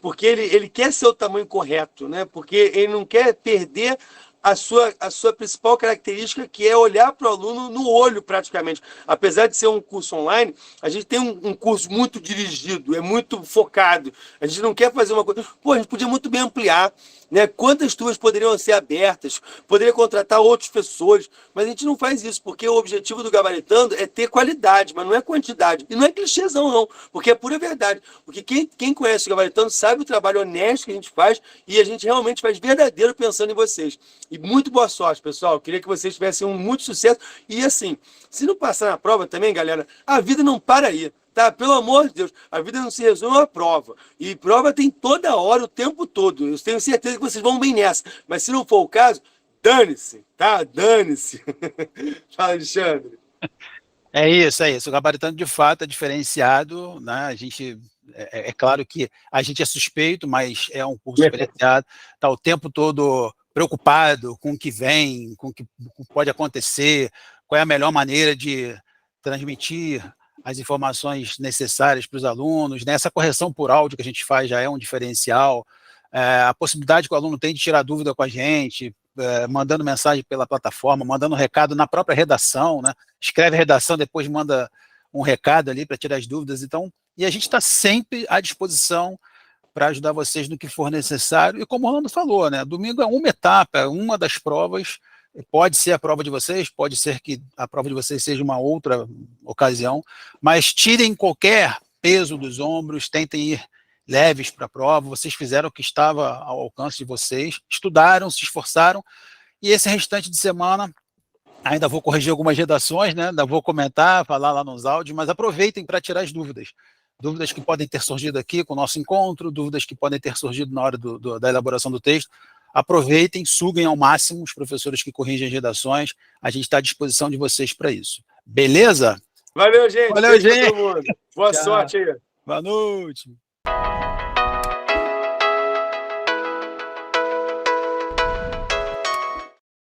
Porque ele quer ser o tamanho correto, né? Porque ele não quer perder a sua principal característica, que é olhar para o aluno no olho, praticamente. Apesar de ser um curso online, a gente tem um curso muito dirigido, é muito focado. A gente não quer fazer uma coisa... a gente podia muito bem ampliar, né? Quantas turmas poderiam ser abertas, poderia contratar outros professores, mas a gente não faz isso, porque o objetivo do Gabaritando é ter qualidade, mas não é quantidade. E não é clichêzão, não, porque é pura verdade. Porque quem conhece o Gabaritando sabe o trabalho honesto que a gente faz e a gente realmente faz verdadeiro pensando em vocês. E muito boa sorte, pessoal. Eu queria que vocês tivessem muito sucesso. E assim, se não passar na prova também, galera, a vida não para aí. Tá? Pelo amor de Deus, a vida não se resume a uma prova. E prova tem toda hora, o tempo todo. Eu tenho certeza que vocês vão bem nessa. Mas se não for o caso, dane-se, tá? Dane-se. Fala, Alexandre. É isso. O Gabaritando, de fato, é diferenciado, né? A gente... É claro que a gente é suspeito, mas é um curso diferenciado. Está o tempo todo preocupado com o que vem, com o que pode acontecer, qual é a melhor maneira de transmitir as informações necessárias para os alunos, né? Essa correção por áudio que a gente faz já é um diferencial, a possibilidade que o aluno tem de tirar dúvida com a gente, mandando mensagem pela plataforma, mandando um recado na própria redação, né? Escreve a redação, depois manda um recado ali para tirar as dúvidas. Então, e a gente está sempre à disposição para ajudar vocês no que for necessário. E como o Rolando falou, né? Domingo é uma etapa, é uma das provas. Pode ser a prova de vocês, pode ser que a prova de vocês seja uma outra ocasião, mas tirem qualquer peso dos ombros, tentem ir leves para a prova. Vocês fizeram o que estava ao alcance de vocês, estudaram, se esforçaram, e esse restante de semana ainda vou corrigir algumas redações, né? Ainda vou comentar, falar lá nos áudios, mas aproveitem para tirar as dúvidas. Dúvidas que podem ter surgido aqui com o nosso encontro, dúvidas que podem ter surgido na hora da elaboração do texto. Aproveitem, suguem ao máximo os professores que corrigem as redações. A gente está à disposição de vocês para isso. Beleza? Valeu, gente. Valeu, gente. Todo mundo. Boa sorte aí. Boa noite.